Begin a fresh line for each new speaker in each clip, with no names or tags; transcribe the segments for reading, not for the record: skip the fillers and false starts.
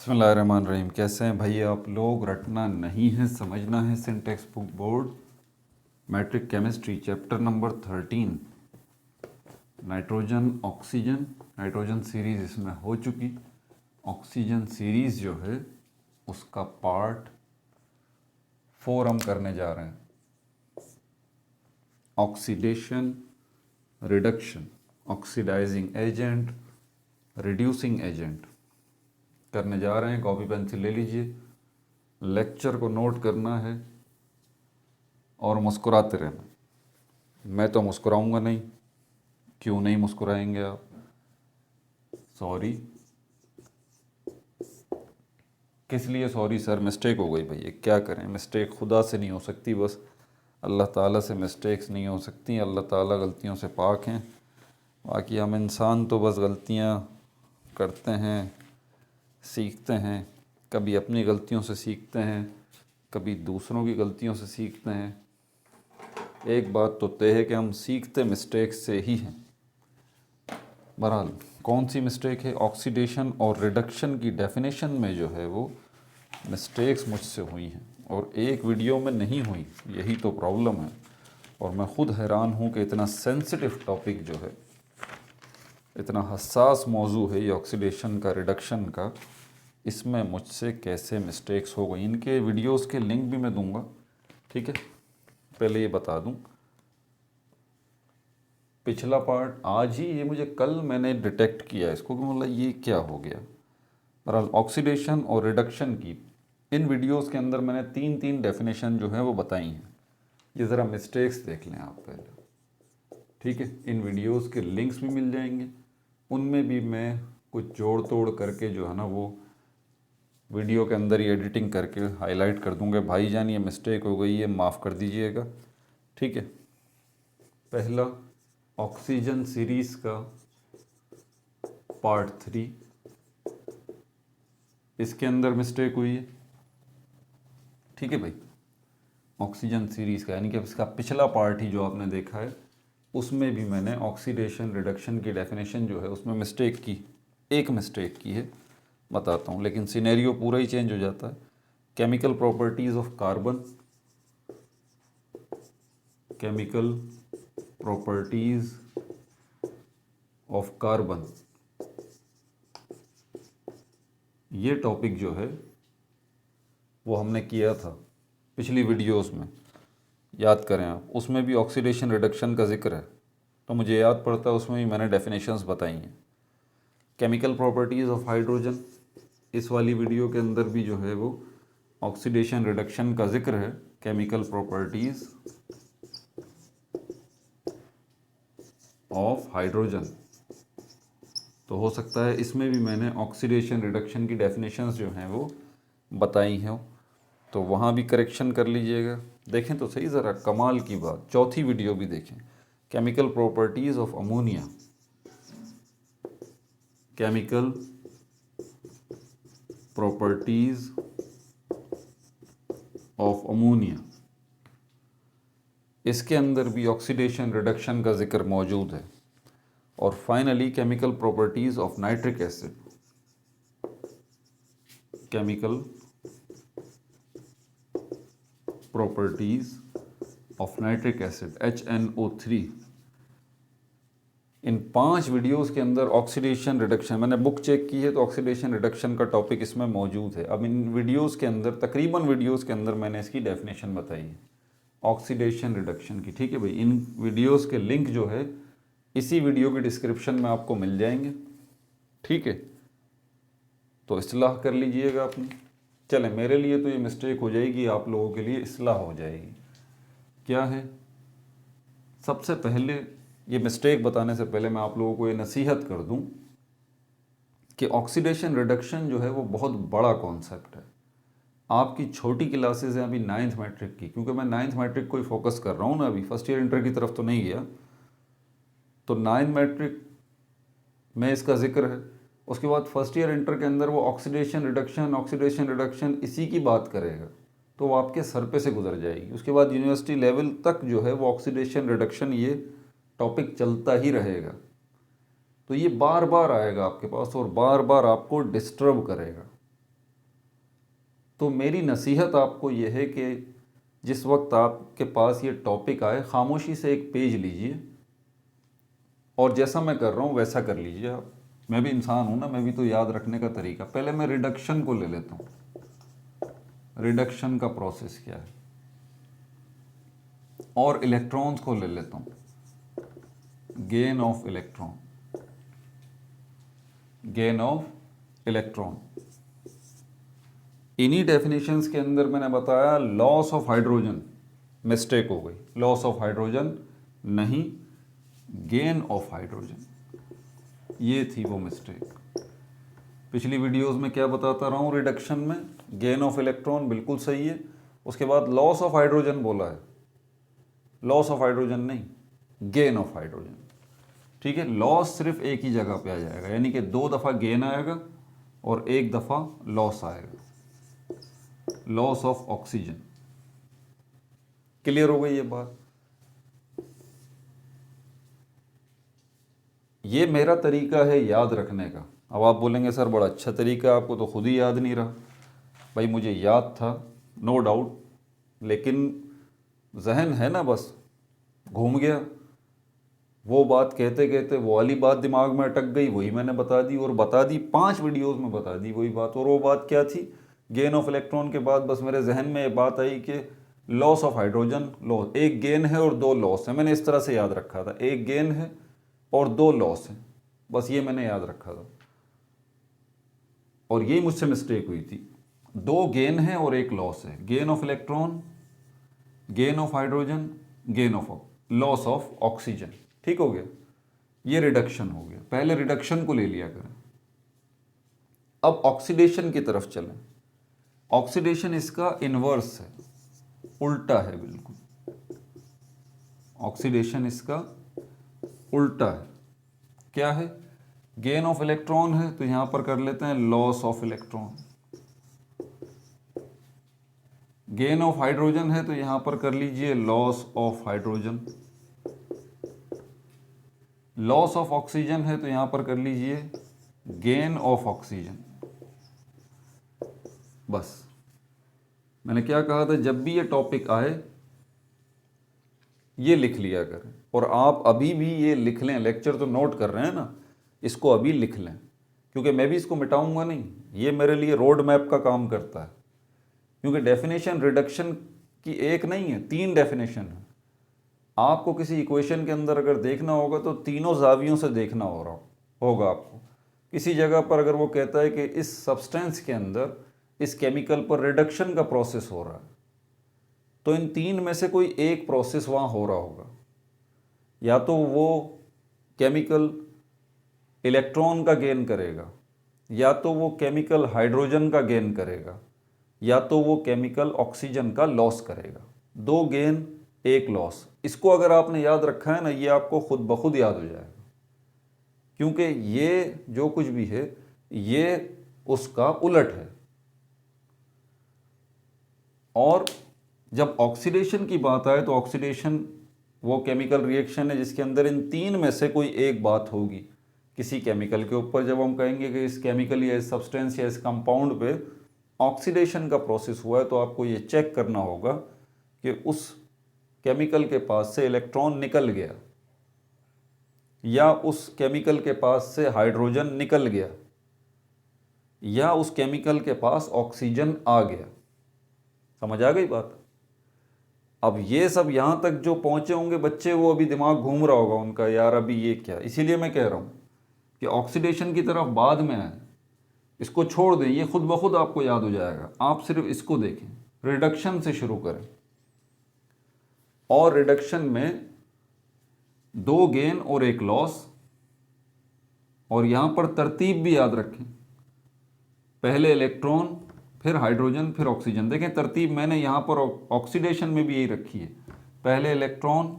बिस्मिल्लाहिर्रहमानिर्रहीम। कैसे हैं भाई आप लोग? रटना नहीं है, समझना है। Syntax book board matric chemistry chapter number 13 nitrogen oxygen. Nitrogen series इसमें हो चुकी। ऑक्सीजन सीरीज़ जो है उसका पार्ट 4 हम करने जा रहे हैं। Oxidation, reduction, oxidising agent, reducing agent करने जा रहे हैं। कॉपी पेंसिल ले लीजिए, लेक्चर को नोट करना है और मुस्कुराते रहना। मैं तो मुस्कुराऊंगा नहीं। क्यों नहीं मुस्कुराएंगे आप? सॉरी। किस लिए सॉरी सर? मिस्टेक हो गई भैया, क्या करें। मिस्टेक खुदा से नहीं हो सकती, बस अल्लाह ताला से मिस्टेक्स नहीं हो सकती। अल्लाह ताला गलतियों से पाक हैं। बाकी हम इंसान तो बस गलतियां करते हैं, सीखते हैं। कभी अपनी गलतियों से सीखते हैं, कभी दूसरों की गलतियों से सीखते हैं। एक बात तो तय है कि हम सीखते मिस्टेक्स से ही हैं। बहरहाल कौन सी मिस्टेक है? ऑक्सीडेशन और रिडक्शन की डेफिनेशन में जो है वो मिस्टेक्स मुझसे हुई हैं और एक वीडियो में नहीं हुई। यही तो प्रॉब्लम है। और मैं ख़ुद हैरान हूँ कि इतना सेंसिटिव टॉपिक जो है, इतना हसास मौजू है ये ऑक्सीडेशन का, रिडक्शन का, इसमें मुझसे कैसे मिस्टेक्स हो गई। इनके वीडियोस के लिंक भी मैं दूंगा, ठीक है। पहले ये बता दूं, पिछला पार्ट आज ही, ये मुझे कल मैंने डिटेक्ट किया इसको कि मतलब ये क्या हो गया। बहरहाल ऑक्सीडेशन और रिडक्शन की इन वीडियोस के अंदर मैंने तीन तीन डेफिनेशन जो है वो बताई हैं। ये ज़रा मिस्टेक्स देख लें आप पहले, ठीक है। इन वीडियोस के लिंक्स भी मिल जाएंगे, उनमें भी मैं कुछ जोड़ तोड़ करके जो है ना वो वीडियो के अंदर ही एडिटिंग करके हाईलाइट कर दूंगा। भाईजान ये मिस्टेक हो गई है, माफ़ कर दीजिएगा, ठीक है। पहला, ऑक्सीजन सीरीज़ का पार्ट 3, इसके अंदर मिस्टेक हुई है, ठीक है भाई। ऑक्सीजन सीरीज़ का यानी कि इसका पिछला पार्ट ही जो आपने देखा है उसमें भी मैंने ऑक्सीडेशन रिडक्शन की डेफिनेशन जो है उसमें मिस्टेक की, एक मिस्टेक की है, बताता हूँ। लेकिन सिनेरियो पूरा ही चेंज हो जाता है। Chemical properties of carbon, chemical properties of carbon, ये टॉपिक जो है वो हमने किया था पिछली वीडियोस में, याद करें आप। उसमें भी ऑक्सीडेशन रिडक्शन का जिक्र है, तो मुझे याद पड़ता है उसमें भी मैंने डेफिनेशंस बताई हैं। केमिकल प्रॉपर्टीज़ ऑफ हाइड्रोजन, इस वाली वीडियो के अंदर भी जो है वो ऑक्सीडेशन रिडक्शन का जिक्र है। केमिकल प्रॉपर्टीज़ ऑफ हाइड्रोजन, तो हो सकता है इसमें भी मैंने ऑक्सीडेशन रिडक्शन की डेफिनेशंस जो हैं वो बताई हैं, तो वहाँ भी करेक्शन कर लीजिएगा। देखें तो सही ज़रा, कमाल की बात, चौथी वीडियो भी देखें। Chemical properties of ammonia, chemical properties of ammonia, इसके अंदर भी ऑक्सीडेशन रिडक्शन का जिक्र मौजूद है। और finally chemical properties of nitric acid, chemical properties of nitric acid HNO3। In 5 videos के अंदर ऑक्सीडेशन रिडक्शन, मैंने बुक चेक की है तो ऑक्सीडेशन रिडक्शन का टॉपिक इसमें मौजूद है। अब इन वीडियोस के अंदर, तकरीबन वीडियोस के अंदर मैंने इसकी डेफिनेशन बताई है ऑक्सीडेशन रिडक्शन की, ठीक है भाई। इन वीडियोस के लिंक जो है इसी वीडियो के डिस्क्रिप्शन में आपको मिल जाएंगे, ठीक है। तो इस्लाह कर लीजिएगा अपनी। चलें, मेरे लिए तो ये मिस्टेक हो जाएगी, आप लोगों के लिए इस्लाह हो जाएगी। क्या है? सबसे पहले ये मिस्टेक बताने से पहले मैं आप लोगों को ये नसीहत कर दूं कि ऑक्सीडेशन रिडक्शन जो है वो बहुत बड़ा कॉन्सेप्ट है। आपकी छोटी क्लासेज हैं अभी 9th मैट्रिक की, क्योंकि मैं 9th मैट्रिक को ही फोकस कर रहा हूँ ना, अभी फर्स्ट ईयर इंटर की तरफ तो नहीं गया। तो 9th मैट्रिक में इसका जिक्र है। उसके बाद फर्स्ट ईयर इंटर के अंदर वो ऑक्सीडेशन रिडक्शन इसी की बात करेगा, तो वो आपके सर पे से गुजर जाएगी। उसके बाद यूनिवर्सिटी लेवल तक जो है वो ऑक्सीडेशन रिडक्शन ये टॉपिक चलता ही रहेगा। तो ये बार बार आएगा आपके पास और बार बार आपको डिस्टर्ब करेगा। तो मेरी नसीहत आपको यह है कि जिस वक्त आपके पास ये टॉपिक आए, खामोशी से एक पेज लीजिए और जैसा मैं कर रहा हूँ वैसा कर लीजिए आप। मैं भी इंसान हूँ ना, मैं भी तो याद रखने का तरीका। पहले मैं रिडक्शन को ले लेता हूँ, रिडक्शन का प्रोसेस क्या है, और इलेक्ट्रॉन्स को ले लेता हूँ, gain of electron, gain of electron. इन्हीं डेफिनेशंस के अंदर मैंने बताया लॉस ऑफ हाइड्रोजन, मिस्टेक हो गई, लॉस ऑफ हाइड्रोजन नहीं, गेन ऑफ हाइड्रोजन, ये थी वो मिस्टेक। पिछली वीडियोस में क्या बताता रहा हूँ, रिडक्शन में गेन ऑफ इलेक्ट्रॉन बिल्कुल सही है, उसके बाद लॉस ऑफ हाइड्रोजन बोला है, लॉस ऑफ हाइड्रोजन नहीं, गेन ऑफ हाइड्रोजन। ठीक है, लॉस सिर्फ एक ही जगह पे आ जाएगा, यानी कि 2 दफ़ा गेन आएगा और 1 दफ़ा लॉस आएगा, लॉस ऑफ ऑक्सीजन। क्लियर हो गई ये बात? ये मेरा तरीका है याद रखने का। अब आप बोलेंगे सर बड़ा अच्छा तरीका, आपको तो खुद ही याद नहीं रहा। भाई मुझे याद था, नो डाउट, लेकिन जहन है ना बस घूम गया। वो बात कहते कहते वो वाली बात दिमाग में अटक गई, वही मैंने बता दी, और बता दी 5 वीडियोस में बता दी वही बात। और वो बात क्या थी, गेन ऑफ इलेक्ट्रॉन के बाद बस मेरे जहन में ये बात आई कि लॉस ऑफ हाइड्रोजन, लॉस, एक गेन है और 2 लॉस है। मैंने इस तरह से याद रखा था, एक गेन है और 2 लॉस है, बस ये मैंने याद रखा था। और यही मुझसे मिस्टेक हुई थी, 2 गेन है और 1 लॉस है, gain of electron, gain of hydrogen, gain of loss of oxygen. ठीक हो गया, ये रिडक्शन हो गया। पहले रिडक्शन को ले लिया करें। अब ऑक्सीडेशन की तरफ चलें। ऑक्सीडेशन इसका इन्वर्स है, उल्टा है बिल्कुल। ऑक्सीडेशन इसका उल्टा है। क्या है, गेन ऑफ इलेक्ट्रॉन है तो यहां पर कर लेते हैं loss of electron, gain of hydrogen है तो यहां पर कर लीजिए loss of hydrogen, loss of oxygen है तो यहां पर कर लीजिए गेन ऑफ ऑक्सीजन। बस मैंने क्या कहा था, जब भी ये टॉपिक आए ये लिख लिया करें। और आप अभी भी ये लिख लें, लेक्चर तो नोट कर रहे हैं ना, इसको अभी लिख लें, क्योंकि मैं भी इसको मिटाऊंगा नहीं, ये मेरे लिए रोड मैप का काम करता है। क्योंकि डेफिनेशन रिडक्शन की एक नहीं है, 3 डेफिनेशन है। आपको किसी इक्वेशन के अंदर अगर देखना होगा तो तीनों जावियों से देखना होगा आपको। किसी जगह पर अगर वो कहता है कि इस सब्सटेंस के अंदर इस केमिकल पर रिडक्शन का प्रोसेस हो रहा है, तो इन 3 में से कोई एक प्रोसेस वहाँ हो रहा होगा। या तो वो केमिकल इलेक्ट्रॉन का गेन करेगा, या तो वो केमिकल हाइड्रोजन का गेन करेगा, या तो वो केमिकल ऑक्सीजन का लॉस करेगा। 2 गेन 1 लॉस, इसको अगर आपने याद रखा है ना, ये आपको खुद ब खुद याद हो जाएगा। क्योंकि ये जो कुछ भी है ये उसका उलट है। और जब ऑक्सीडेशन की बात आए तो ऑक्सीडेशन वो केमिकल रिएक्शन है जिसके अंदर इन 3 में से कोई एक बात होगी किसी केमिकल के ऊपर। जब हम कहेंगे कि इस केमिकल या इस सब्सटेंस या इस कंपाउंड पे ऑक्सीडेशन का प्रोसेस हुआ है, तो आपको ये चेक करना होगा कि उस केमिकल के पास से इलेक्ट्रॉन निकल गया, या उस केमिकल के पास से हाइड्रोजन निकल गया, या उस केमिकल के पास ऑक्सीजन आ गया। समझ आ गई बात? अब ये सब यहाँ तक जो पहुँचे होंगे बच्चे, वो अभी दिमाग घूम रहा होगा उनका, यार अभी ये क्या। इसीलिए मैं कह रहा हूँ कि ऑक्सीडेशन की तरफ बाद में आए, इसको छोड़ दें, ये खुद ब खुद आपको याद हो जाएगा। आप सिर्फ इसको देखें, रिडक्शन से शुरू करें। और रिडक्शन में 2 गेन और 1 लॉस, और यहाँ पर तरतीब भी याद रखें, पहले इलेक्ट्रॉन, फिर हाइड्रोजन, फिर ऑक्सीजन। देखें तरतीब मैंने यहाँ पर ऑक्सीडेशन में भी यही रखी है, पहले इलेक्ट्रॉन,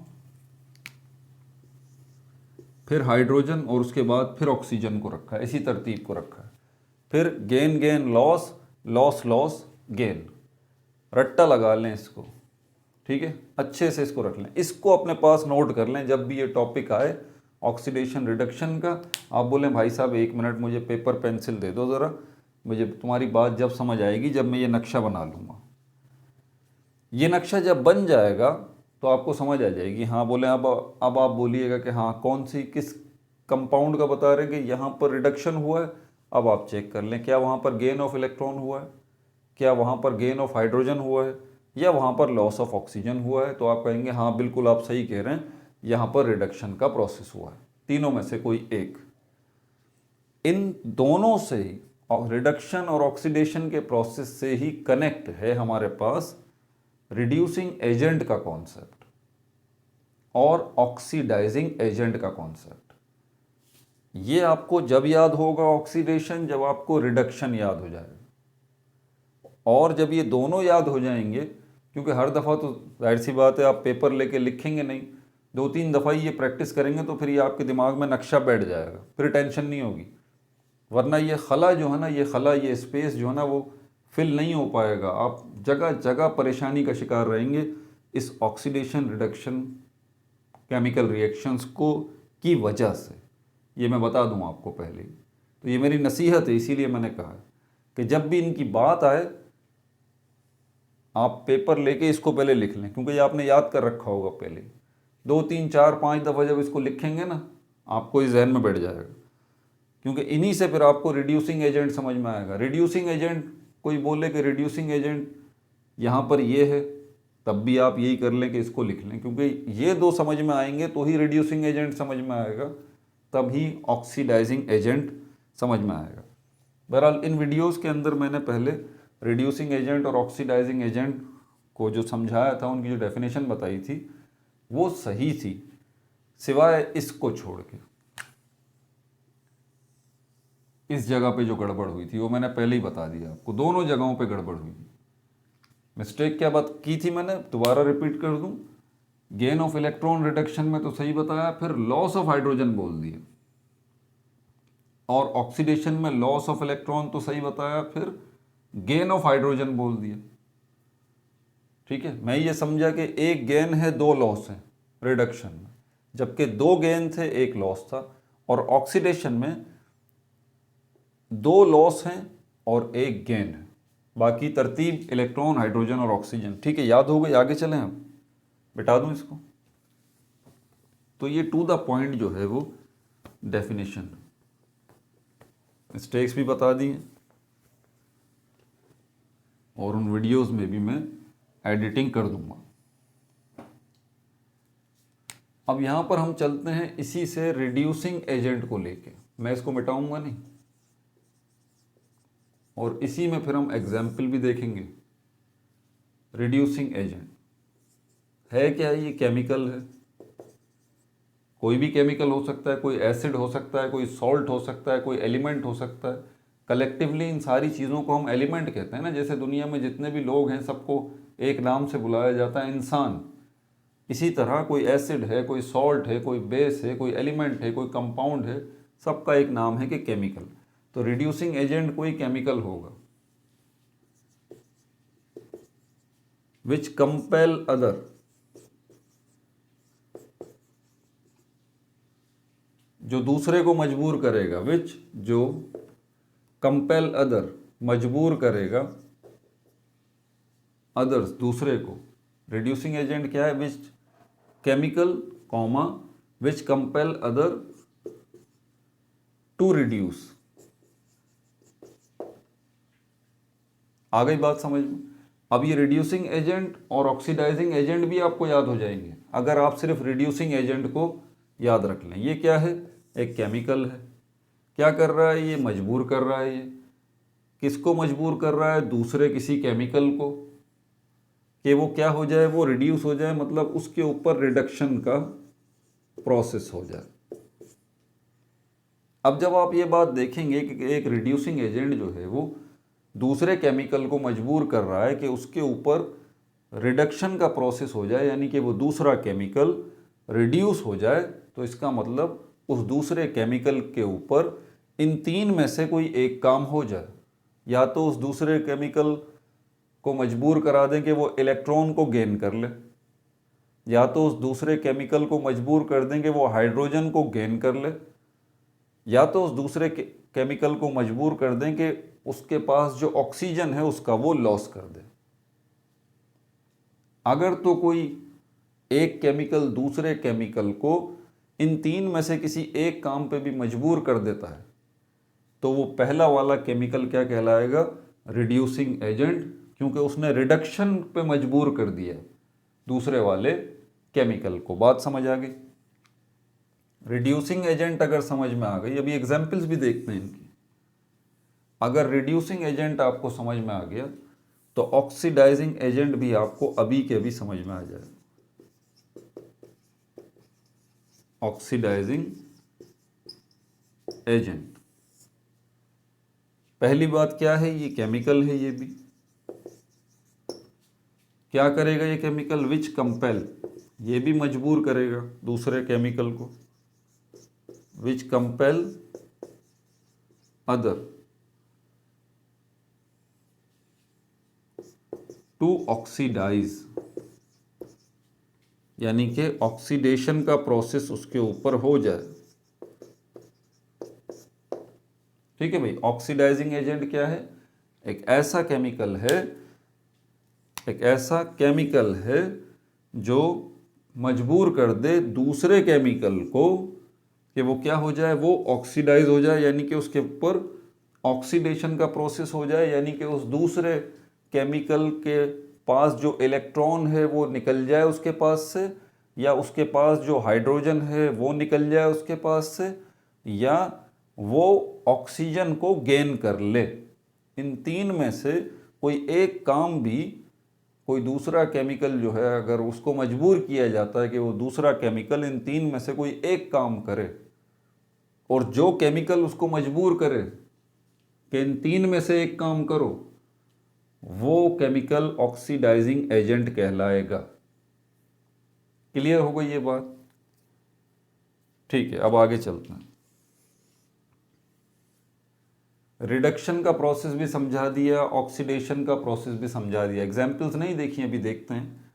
फिर हाइड्रोजन और उसके बाद फिर ऑक्सीजन को रखा है, इसी तरतीब को रखा है। फिर gain gain loss, loss loss gain, रट्टा लगा लें इसको। ठीक है, अच्छे से इसको रख लें, इसको अपने पास नोट कर लें। जब भी ये टॉपिक आए ऑक्सीडेशन रिडक्शन का, आप बोलें भाई साहब 1 मिनट मुझे पेपर पेंसिल दे दो ज़रा, मुझे तुम्हारी बात जब समझ आएगी जब मैं ये नक्शा बना लूँगा। ये नक्शा जब बन जाएगा तो आपको समझ आ जाएगी। हाँ बोले अब आप बोलिएगा कि हाँ कौन सी किस कंपाउंड का बता रहे हैं कि यहाँ पर रिडक्शन हुआ है। अब आप चेक कर लें क्या वहाँ पर गेन ऑफ इलेक्ट्रॉन हुआ है, क्या वहाँ पर गेन ऑफ हाइड्रोजन हुआ है, या वहाँ पर लॉस ऑफ ऑक्सीजन हुआ है। तो आप कहेंगे हाँ बिल्कुल आप सही कह रहे हैं, यहाँ पर रिडक्शन का प्रोसेस हुआ है। तीनों में से कोई एक। इन दोनों से ही रिडक्शन और ऑक्सीडेशन के प्रोसेस से ही कनेक्ट है हमारे पास रिड्यूसिंग एजेंट का कॉन्सेप्ट और ऑक्सीडाइजिंग एजेंट का कॉन्सेप्ट। ये आपको जब याद होगा ऑक्सीडेशन, जब आपको रिडक्शन याद हो जाएगा। और जब ये दोनों याद हो जाएंगे, क्योंकि हर दफ़ा तो जाहिर सी बात है आप पेपर लेके लिखेंगे नहीं, 2-3 दफ़ा ये प्रैक्टिस करेंगे तो फिर ये आपके दिमाग में नक्शा बैठ जाएगा, फिर टेंशन नहीं होगी। वरना ये खला जो है ना, ये खला, ये स्पेस जो है ना, वो फिल नहीं हो पाएगा। आप जगह जगह परेशानी का शिकार रहेंगे इस ऑक्सीडेशन रिडक्शन केमिकल रिएक्शंस को की वजह से। ये मैं बता दूं आपको पहले ही। तो ये मेरी नसीहत है, इसीलिए मैंने कहा कि जब भी इनकी बात आए आप पेपर लेके इसको पहले लिख लें, क्योंकि ये आपने याद कर रखा होगा पहले। 2-3-4-5 दफ़ा जब इसको लिखेंगे ना, आपको इस जहन में बैठ जाएगा, क्योंकि इन्हीं से फिर आपको रिड्यूसिंग एजेंट समझ में आएगा। रिड्यूसिंग एजेंट, कोई बोले कि रिड्यूसिंग एजेंट यहाँ पर ये है, तब भी आप यही कर लें कि इसको लिख लें, क्योंकि ये दो समझ में आएंगे तो ही रिड्यूसिंग एजेंट समझ में आएगा, तभी ऑक्सीडाइजिंग एजेंट समझ में आएगा। बहरहाल इन वीडियोस के अंदर मैंने पहले रिड्यूसिंग एजेंट और ऑक्सीडाइजिंग एजेंट को जो समझाया था, उनकी जो डेफिनेशन बताई थी वो सही थी, सिवाय इसको छोड़ के। इस जगह पे जो गड़बड़ हुई थी वो मैंने पहले ही बता दिया आपको, दोनों जगहों पे गड़बड़ हुई। मिस्टेक क्या बात की थी मैंने, दोबारा रिपीट कर दूं। गेन ऑफ इलेक्ट्रॉन रिडक्शन में तो सही बताया, फिर लॉस ऑफ हाइड्रोजन बोल दिया, और ऑक्सीडेशन में लॉस ऑफ इलेक्ट्रॉन तो सही बताया, फिर गेन ऑफ हाइड्रोजन बोल दिया। ठीक है, मैं ये समझा कि एक गेन है, दो लॉस है रिडक्शन में, जबकि 2 गेन थे, 1 लॉस था। और ऑक्सीडेशन में 2 लॉस हैं और 1 गेन है। बाकी तरतीब इलेक्ट्रॉन, हाइड्रोजन और ऑक्सीजन। ठीक है, याद हो गई। आगे चलें, हम बिठा दूं इसको। तो ये टू द पॉइंट जो है वो डेफिनेशन, मिस्टेक्स भी बता दिए और उन वीडियोस में भी मैं एडिटिंग कर दूंगा। अब यहां पर हम चलते हैं इसी से रिड्यूसिंग एजेंट को लेके। मैं इसको मिटाऊंगा नहीं, और इसी में फिर हम एग्जाम्पल भी देखेंगे। रिड्यूसिंग एजेंट है क्या? ये केमिकल है, कोई भी केमिकल हो सकता है, कोई एसिड हो सकता है, कोई सॉल्ट हो सकता है, कोई एलिमेंट हो सकता है। कलेक्टिवली इन सारी चीज़ों को हम एलिमेंट कहते हैं ना। जैसे दुनिया में जितने भी लोग हैं सबको एक नाम से बुलाया जाता है, इंसान। इसी तरह कोई एसिड है, कोई सॉल्ट है, कोई बेस है, कोई एलिमेंट है, कोई कंपाउंड है, सबका एक नाम है कि केमिकल। तो रिड्यूसिंग एजेंट कोई केमिकल होगा विच कंपेल अदर, जो दूसरे को मजबूर करेगा, विच जो कंपेल अदर, मजबूर करेगा, अदर्स दूसरे को। रिड्यूसिंग एजेंट क्या है? Which chemical comma which compel other to reduce. आ गई बात समझ में? अब ये रिड्यूसिंग एजेंट और ऑक्सीडाइजिंग एजेंट भी आपको याद हो जाएंगे अगर आप सिर्फ रिड्यूसिंग एजेंट को याद रख लें। ये क्या है? एक केमिकल है। क्या कर रहा है? ये मजबूर कर रहा है। ये किसको मजबूर कर रहा है? दूसरे किसी केमिकल को, कि वो क्या हो जाए, वो रिड्यूस हो जाए, मतलब उसके ऊपर रिडक्शन का प्रोसेस हो जाए। अब जब आप ये बात देखेंगे कि एक रिड्यूसिंग एजेंट जो है वो दूसरे केमिकल को मजबूर कर रहा है कि उसके ऊपर रिडक्शन का प्रोसेस हो जाए, यानी कि वो दूसरा केमिकल रिड्यूस हो जाए, तो इसका मतलब उस दूसरे केमिकल के ऊपर इन 3 में से कोई एक काम हो जाए। या तो उस दूसरे केमिकल को मजबूर करा दें कि वो इलेक्ट्रॉन को गेन कर ले, या तो उस दूसरे केमिकल को मजबूर कर दें कि वो हाइड्रोजन को गेन कर ले, या तो उस दूसरे केमिकल को मजबूर कर दें कि उसके पास जो ऑक्सीजन है उसका वो लॉस कर दे। अगर तो कोई एक केमिकल दूसरे केमिकल को इन तीन में से किसी एक काम पे भी मजबूर कर देता है तो वो पहला वाला केमिकल क्या कहलाएगा? रिड्यूसिंग एजेंट, क्योंकि उसने रिडक्शन पे मजबूर कर दिया दूसरे वाले केमिकल को। बात समझ आ गई? रिड्यूसिंग एजेंट अगर समझ में आ गई, अभी एग्जाम्पल्स भी देखते हैं इनकी। अगर रिड्यूसिंग एजेंट आपको समझ में आ गया तो ऑक्सीडाइजिंग एजेंट भी आपको अभी के अभी समझ में आ जाएगा। ऑक्सीडाइजिंग एजेंट, पहली बात क्या है? ये केमिकल है। ये भी क्या करेगा ये केमिकल? विच कंपेल, ये भी मजबूर करेगा दूसरे केमिकल को। विच कंपेल अदर टू ऑक्सीडाइज, यानी कि ऑक्सीडेशन का प्रोसेस उसके ऊपर हो जाए। ठीक है भाई। ऑक्सीडाइजिंग एजेंट क्या है? एक ऐसा केमिकल है जो मजबूर कर दे दूसरे केमिकल को कि वो क्या हो जाए? वो ऑक्सीडाइज हो जाए, यानी कि उसके ऊपर ऑक्सीडेशन का प्रोसेस हो जाए, यानी कि उस दूसरे केमिकल के पास जो इलेक्ट्रॉन है वो निकल जाए उसके पास से, या उसके पास जो हाइड्रोजन है वो निकल जाए उसके पास से, या वो ऑक्सीजन को गेन कर ले। इन तीन में से कोई एक काम भी कोई दूसरा केमिकल जो है, अगर उसको मजबूर किया जाता है कि वो दूसरा केमिकल इन तीन में से कोई एक काम करे, और जो केमिकल उसको मजबूर करे कि इन तीन में से एक काम करो, वो केमिकल ऑक्सीडाइजिंग एजेंट कहलाएगा। क्लियर हो गई ये बात? ठीक है, अब आगे चलते हैं। रिडक्शन का प्रोसेस भी समझा दिया, ऑक्सीडेशन का प्रोसेस भी समझा दिया। एग्जाम्पल्स नहीं देखी, अभी देखते हैं।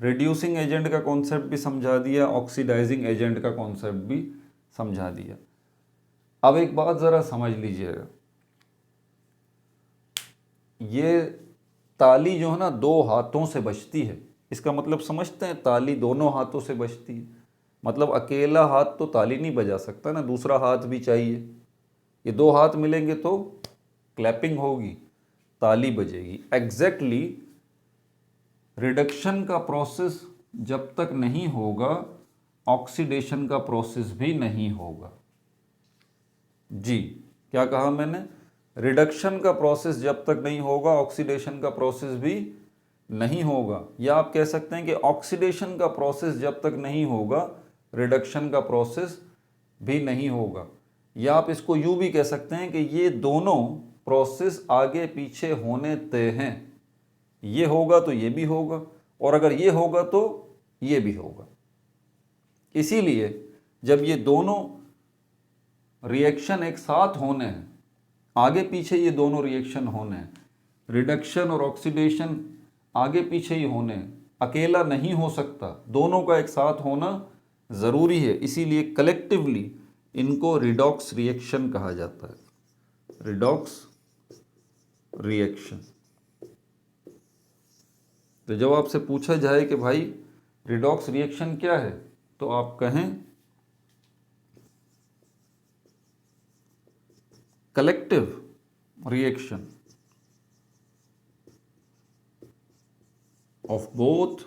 रिड्यूसिंग एजेंट का कॉन्सेप्ट भी समझा दिया, ऑक्सीडाइजिंग एजेंट का कॉन्सेप्ट भी समझा दिया। अब एक बात ज़रा समझ लीजिएगा, ये ताली जो है ना दो हाथों से बजती है, इसका मतलब समझते हैं? ताली दोनों हाथों से बजती है, मतलब अकेला हाथ तो ताली नहीं बजा सकता ना, दूसरा हाथ भी चाहिए। ये दो हाथ मिलेंगे तो क्लैपिंग होगी, ताली बजेगी। एग्जैक्टली रिडक्शन का प्रोसेस जब तक नहीं होगा, ऑक्सीडेशन का प्रोसेस भी नहीं होगा। जी, क्या कहा मैंने? रिडक्शन का प्रोसेस जब तक नहीं होगा, ऑक्सीडेशन का प्रोसेस भी नहीं होगा। या आप कह सकते हैं कि ऑक्सीडेशन का प्रोसेस जब तक नहीं होगा, रिडक्शन का प्रोसेस भी नहीं होगा। या आप इसको यूं भी कह सकते हैं कि ये दोनों प्रोसेस आगे पीछे होने तय हैं। ये होगा तो ये भी होगा, और अगर ये होगा तो ये भी होगा। इसीलिए जब ये दोनों रिएक्शन एक साथ होने हैं, आगे पीछे ये दोनों रिएक्शन होने हैं, रिडक्शन और ऑक्सीडेशन आगे पीछे ही होने हैं, अकेला नहीं हो सकता, दोनों का एक साथ होना ज़रूरी है। इसीलिए कलेक्टिवली इनको रिडॉक्स रिएक्शन कहा जाता है। Redox reaction. तो जब आपसे पूछा जाए कि भाई रिडॉक्स रिएक्शन क्या है, तो आप कहें collective reaction of both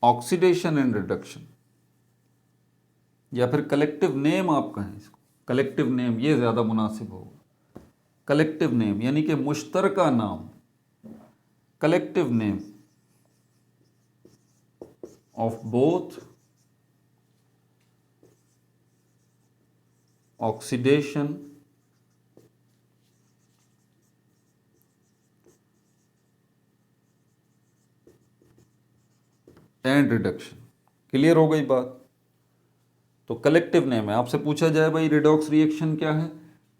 oxidation and reduction, या फिर कलेक्टिव नेम आप कहें इसको। कलेक्टिव नेम ये ज़्यादा मुनासिब होगा। कलेक्टिव नेम यानी कि मुश्तरका नाम, collective name of both oxidation and reduction. Clear हो गई बात? तो कलेक्टिव नेम है। आपसे पूछा जाए भाई रिडॉक्स रिएक्शन क्या है,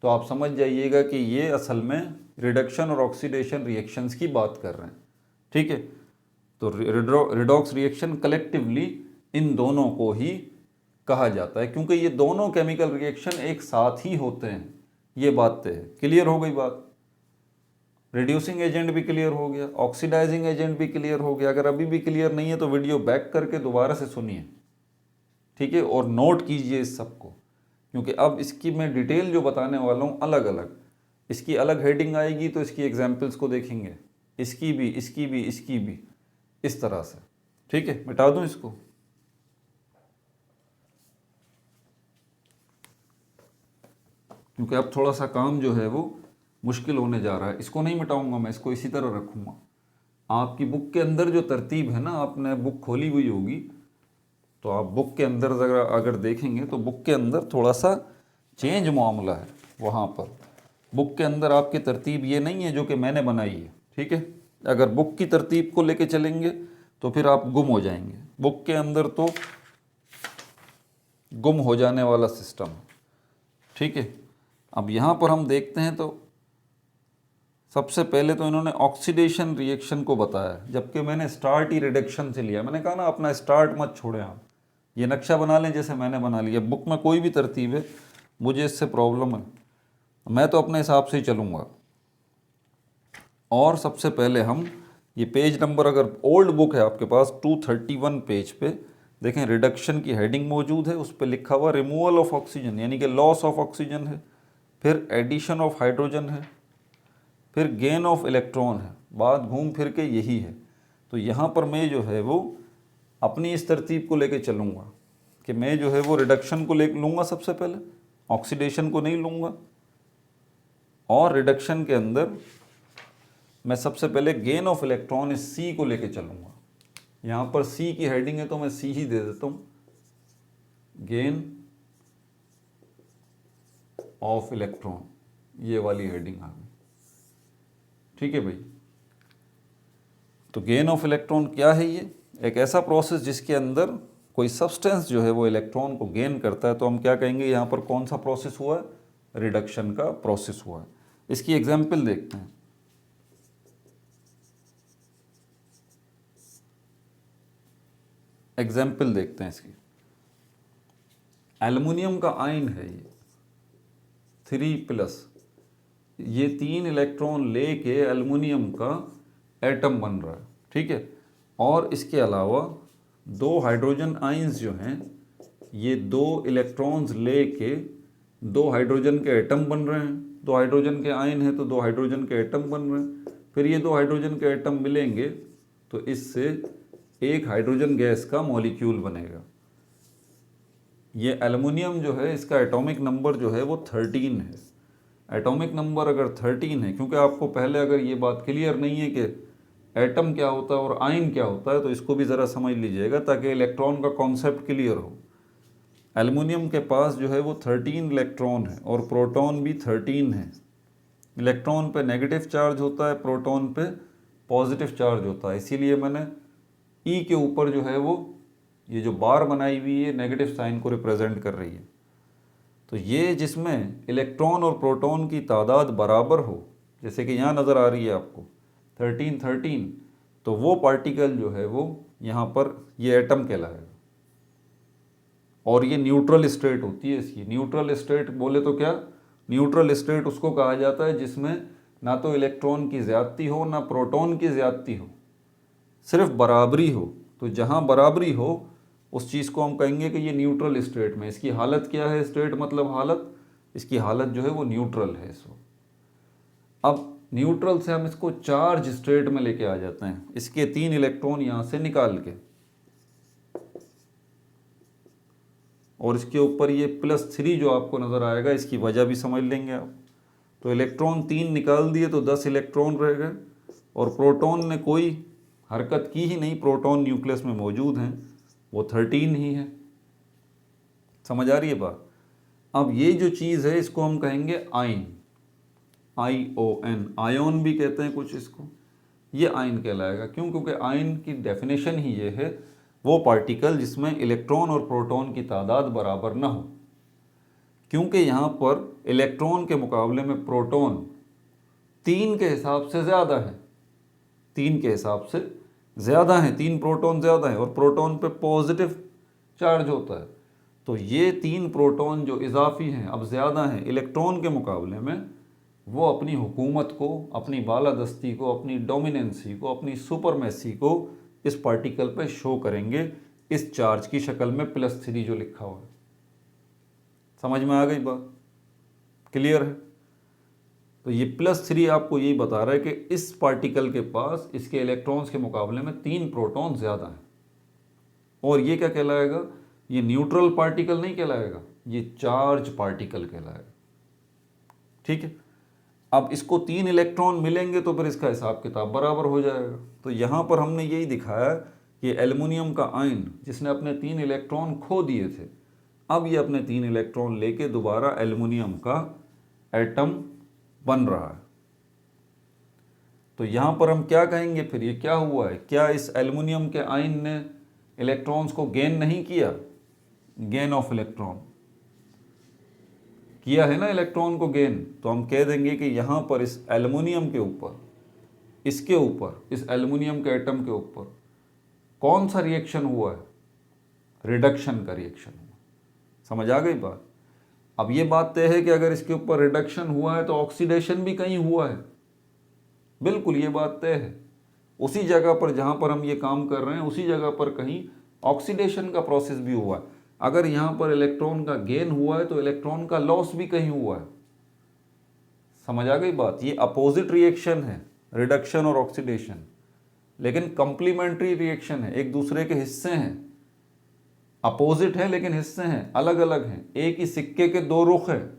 तो आप समझ जाइएगा कि ये असल में रिडक्शन और ऑक्सीडेशन रिएक्शंस की बात कर रहे हैं। ठीक है, तो रिडॉक्स रिएक्शन कलेक्टिवली इन दोनों को ही कहा जाता है, क्योंकि ये दोनों केमिकल रिएक्शन एक साथ ही होते हैं। ये बात तय है। क्लियर हो गई बात? रिड्यूसिंग एजेंट भी क्लियर हो गया, ऑक्सीडाइजिंग एजेंट भी क्लियर हो गया। अगर अभी भी क्लियर नहीं है तो वीडियो बैक करके दोबारा से सुनिए, ठीक है, और नोट कीजिए इस सबको, क्योंकि अब इसकी मैं डिटेल जो बताने वाला हूँ अलग अलग, इसकी अलग हेडिंग आएगी तो इसकी एग्जाम्पल्स को देखेंगे, इसकी भी, इसकी भी, इसकी भी, इस तरह से, ठीक है। मिटा दूँ इसको? क्योंकि अब थोड़ा सा काम जो है वो मुश्किल होने जा रहा है। इसको नहीं मिटाऊंगा मैं, इसको इसी तरह रखूँगा। आपकी बुक के अंदर जो तरतीब है ना, आपने बुक खोली हुई होगी तो आप बुक के अंदर अगर देखेंगे तो बुक के अंदर थोड़ा सा चेंज मामला है। वहाँ पर बुक के अंदर आपकी तरतीब ये नहीं है जो कि मैंने बनाई है, ठीक है। अगर बुक की तरतीब को लेके चलेंगे तो फिर आप गुम हो जाएंगे। बुक के अंदर तो गुम हो जाने वाला सिस्टम है, ठीक है। अब यहाँ पर हम देखते हैं तो सबसे पहले तो इन्होंने ऑक्सीडेशन रिएक्शन को बताया, जबकि मैंने स्टार्ट ही रिडक्शन से लिया। मैंने कहा ना अपना स्टार्ट मत छोड़ें आप, ये नक्शा बना लें जैसे मैंने बना लिया। बुक में कोई भी तरतीब है, मुझे इससे प्रॉब्लम है, मैं तो अपने हिसाब से ही चलूँगा। और सबसे पहले हम ये पेज नंबर, अगर ओल्ड बुक है आपके पास 231 पेज पे देखें, रिडक्शन की हेडिंग मौजूद है, उस पर लिखा हुआ रिमूवल ऑफ ऑक्सीजन यानी कि लॉस ऑफ ऑक्सीजन है, फिर एडिशन ऑफ हाइड्रोजन है, फिर गेन ऑफ इलेक्ट्रॉन है। बात घूम फिर के यही है। तो यहाँ पर मैं जो है वो अपनी इस तरतीब को लेके चलूँगा कि मैं जो है वो रिडक्शन को ले लूँगा सबसे पहले, ऑक्सीडेशन को नहीं लूँगा। और रिडक्शन के अंदर मैं सबसे पहले गेन ऑफ इलेक्ट्रॉन इस सी को लेके चलूँगा। यहाँ पर सी की हेडिंग है तो मैं सी ही दे देता हूँ, गेन ऑफ इलेक्ट्रॉन, ये वाली हेडिंग आ गई, ठीक है भाई। तो गेन ऑफ इलेक्ट्रॉन क्या है? ये एक ऐसा प्रोसेस जिसके अंदर कोई सब्सटेंस जो है वो इलेक्ट्रॉन को गेन करता है, तो हम क्या कहेंगे यहाँ पर कौन सा प्रोसेस हुआ है? रिडक्शन का प्रोसेस हुआ है। इसकी एग्जाम्पल देखते हैं। एग्जाम्पल देखते हैं इसकी। एल्युमिनियम का आयन है ये 3+, ये 3 इलेक्ट्रॉन लेके एल्युमिनियम का एटम बन रहा है, ठीक है। और इसके अलावा 2 हाइड्रोजन आयंस जो हैं, ये 2 इलेक्ट्रॉन्स लेके 2 हाइड्रोजन के एटम बन रहे हैं। 2 हाइड्रोजन के आयन है तो 2 हाइड्रोजन के एटम बन रहे हैं। फिर ये 2 हाइड्रोजन के एटम मिलेंगे तो इससे एक हाइड्रोजन गैस का मॉलिक्यूल बनेगा। ये एल्युमिनियम जो है इसका एटॉमिक नंबर जो है वो 13 है। एटॉमिक नंबर अगर 13 है, क्योंकि आपको पहले अगर ये बात क्लियर नहीं है कि एटम क्या होता है और आयन क्या होता है, तो इसको भी ज़रा समझ लीजिएगा ताकि इलेक्ट्रॉन का कॉन्सेप्ट क्लियर हो। एल्युमिनियम के पास जो है वो 13 इलेक्ट्रॉन है और प्रोटॉन भी 13 है। इलेक्ट्रॉन पे नेगेटिव चार्ज होता है, प्रोटॉन पे पॉजिटिव चार्ज होता है। इसीलिए मैंने ई के ऊपर जो है वो ये जो बार बनाई हुई है नेगेटिव साइन को रिप्रेजेंट कर रही है। तो ये जिसमें इलेक्ट्रॉन और प्रोटॉन की तादाद बराबर हो, जैसे कि यहाँ नज़र आ रही है आपको 13 13, तो वो पार्टिकल जो है वो यहाँ पर ये एटम कहलाएगा। और ये न्यूट्रल स्टेट होती है इसकी। न्यूट्रल स्टेट बोले तो क्या? न्यूट्रल स्टेट उसको कहा जाता है जिसमें ना तो इलेक्ट्रॉन की ज़्यादती हो ना प्रोटॉन की ज़्यादती हो, सिर्फ बराबरी हो। तो जहाँ बराबरी हो उस चीज़ को हम कहेंगे कि ये न्यूट्रल स्टेट में। इसकी हालत क्या है? स्टेट मतलब हालत, इसकी हालत जो है वो न्यूट्रल है इस वक्त। अब न्यूट्रल से हम इसको चार्ज स्टेट में लेके आ जाते हैं, इसके 3 इलेक्ट्रॉन यहाँ से निकाल के, और इसके ऊपर ये +3 जो आपको नज़र आएगा, इसकी वजह भी समझ लेंगे आप। तो इलेक्ट्रॉन 3 निकाल दिए तो 10 इलेक्ट्रॉन रह गए, और प्रोटॉन ने कोई हरकत की ही नहीं, प्रोटॉन न्यूक्लियस में मौजूद हैं, वो 13 ही है। समझ आ रही है बात? अब ये जो चीज़ है इसको हम कहेंगे आयन, ION, आयोन भी कहते हैं कुछ इसको। ये आयन कहलाएगा। क्यों? क्योंकि आयन की डेफिनेशन ही ये है, वो पार्टिकल जिसमें इलेक्ट्रॉन और प्रोटॉन की तादाद बराबर ना हो। क्योंकि यहाँ पर इलेक्ट्रॉन के मुकाबले में प्रोटॉन 3 के हिसाब से ज़्यादा है, 3 के हिसाब से ज़्यादा है, 3 प्रोटॉन ज़्यादा है, और प्रोटॉन पे पॉजिटिव चार्ज होता है। तो ये 3 प्रोटॉन जो इजाफी हैं, अब ज़्यादा हैं इलेक्ट्रॉन के मुकाबले में, वो अपनी हुकूमत को, अपनी बालादस्ती को, अपनी डोमिनेंसी को, अपनी सुपरमेसी को इस पार्टिकल पे शो करेंगे इस चार्ज की शक्ल में +3 जो लिखा हुआ है। समझ में आ गई बात? क्लियर है? तो ये +3 आपको यही बता रहा है कि इस पार्टिकल के पास इसके इलेक्ट्रॉन्स के मुकाबले में 3 प्रोटॉन ज़्यादा हैं। और ये क्या कहलाएगा? ये न्यूट्रल पार्टिकल नहीं कहलाएगा, ये चार्ज पार्टिकल कहलाएगा। ठीक है, अब इसको 3 इलेक्ट्रॉन मिलेंगे तो फिर इसका हिसाब किताब बराबर हो जाएगा। तो यहाँ पर हमने यही दिखाया कि एल्युमिनियम का आयन जिसने अपने 3 इलेक्ट्रॉन खो दिए थे, अब ये अपने 3 इलेक्ट्रॉन लेके दोबारा एल्युमिनियम का एटम बन रहा है। तो यहाँ पर हम क्या कहेंगे फिर, ये क्या हुआ है? क्या इस एल्युमिनियम के आयन ने इलेक्ट्रॉन्स को गेन नहीं किया? गेन ऑफ इलेक्ट्रॉन किया है ना, इलेक्ट्रॉन को गेन। तो हम कह देंगे कि यहाँ पर इस एल्युमिनियम के ऊपर, इसके ऊपर, इस एल्युमिनियम के एटम के ऊपर कौन सा रिएक्शन हुआ है? रिडक्शन का रिएक्शन हुआ। समझ आ गई बात? अब ये बात तय है कि अगर इसके ऊपर रिडक्शन हुआ है तो ऑक्सीडेशन भी कहीं हुआ है। बिल्कुल, ये बात तय है। उसी जगह पर जहाँ पर हम ये काम कर रहे हैं, उसी जगह पर कहीं ऑक्सीडेशन का प्रोसेस भी हुआ है। अगर यहाँ पर इलेक्ट्रॉन का गेन हुआ है तो इलेक्ट्रॉन का लॉस भी कहीं हुआ है। समझ आ गई बात? ये अपोजिट रिएक्शन है, रिडक्शन और ऑक्सीडेशन, लेकिन कंप्लीमेंट्री रिएक्शन है, एक दूसरे के हिस्से हैं। अपोजिट है लेकिन हिस्से हैं, अलग अलग हैं, एक ही सिक्के के 2 रुख हैं।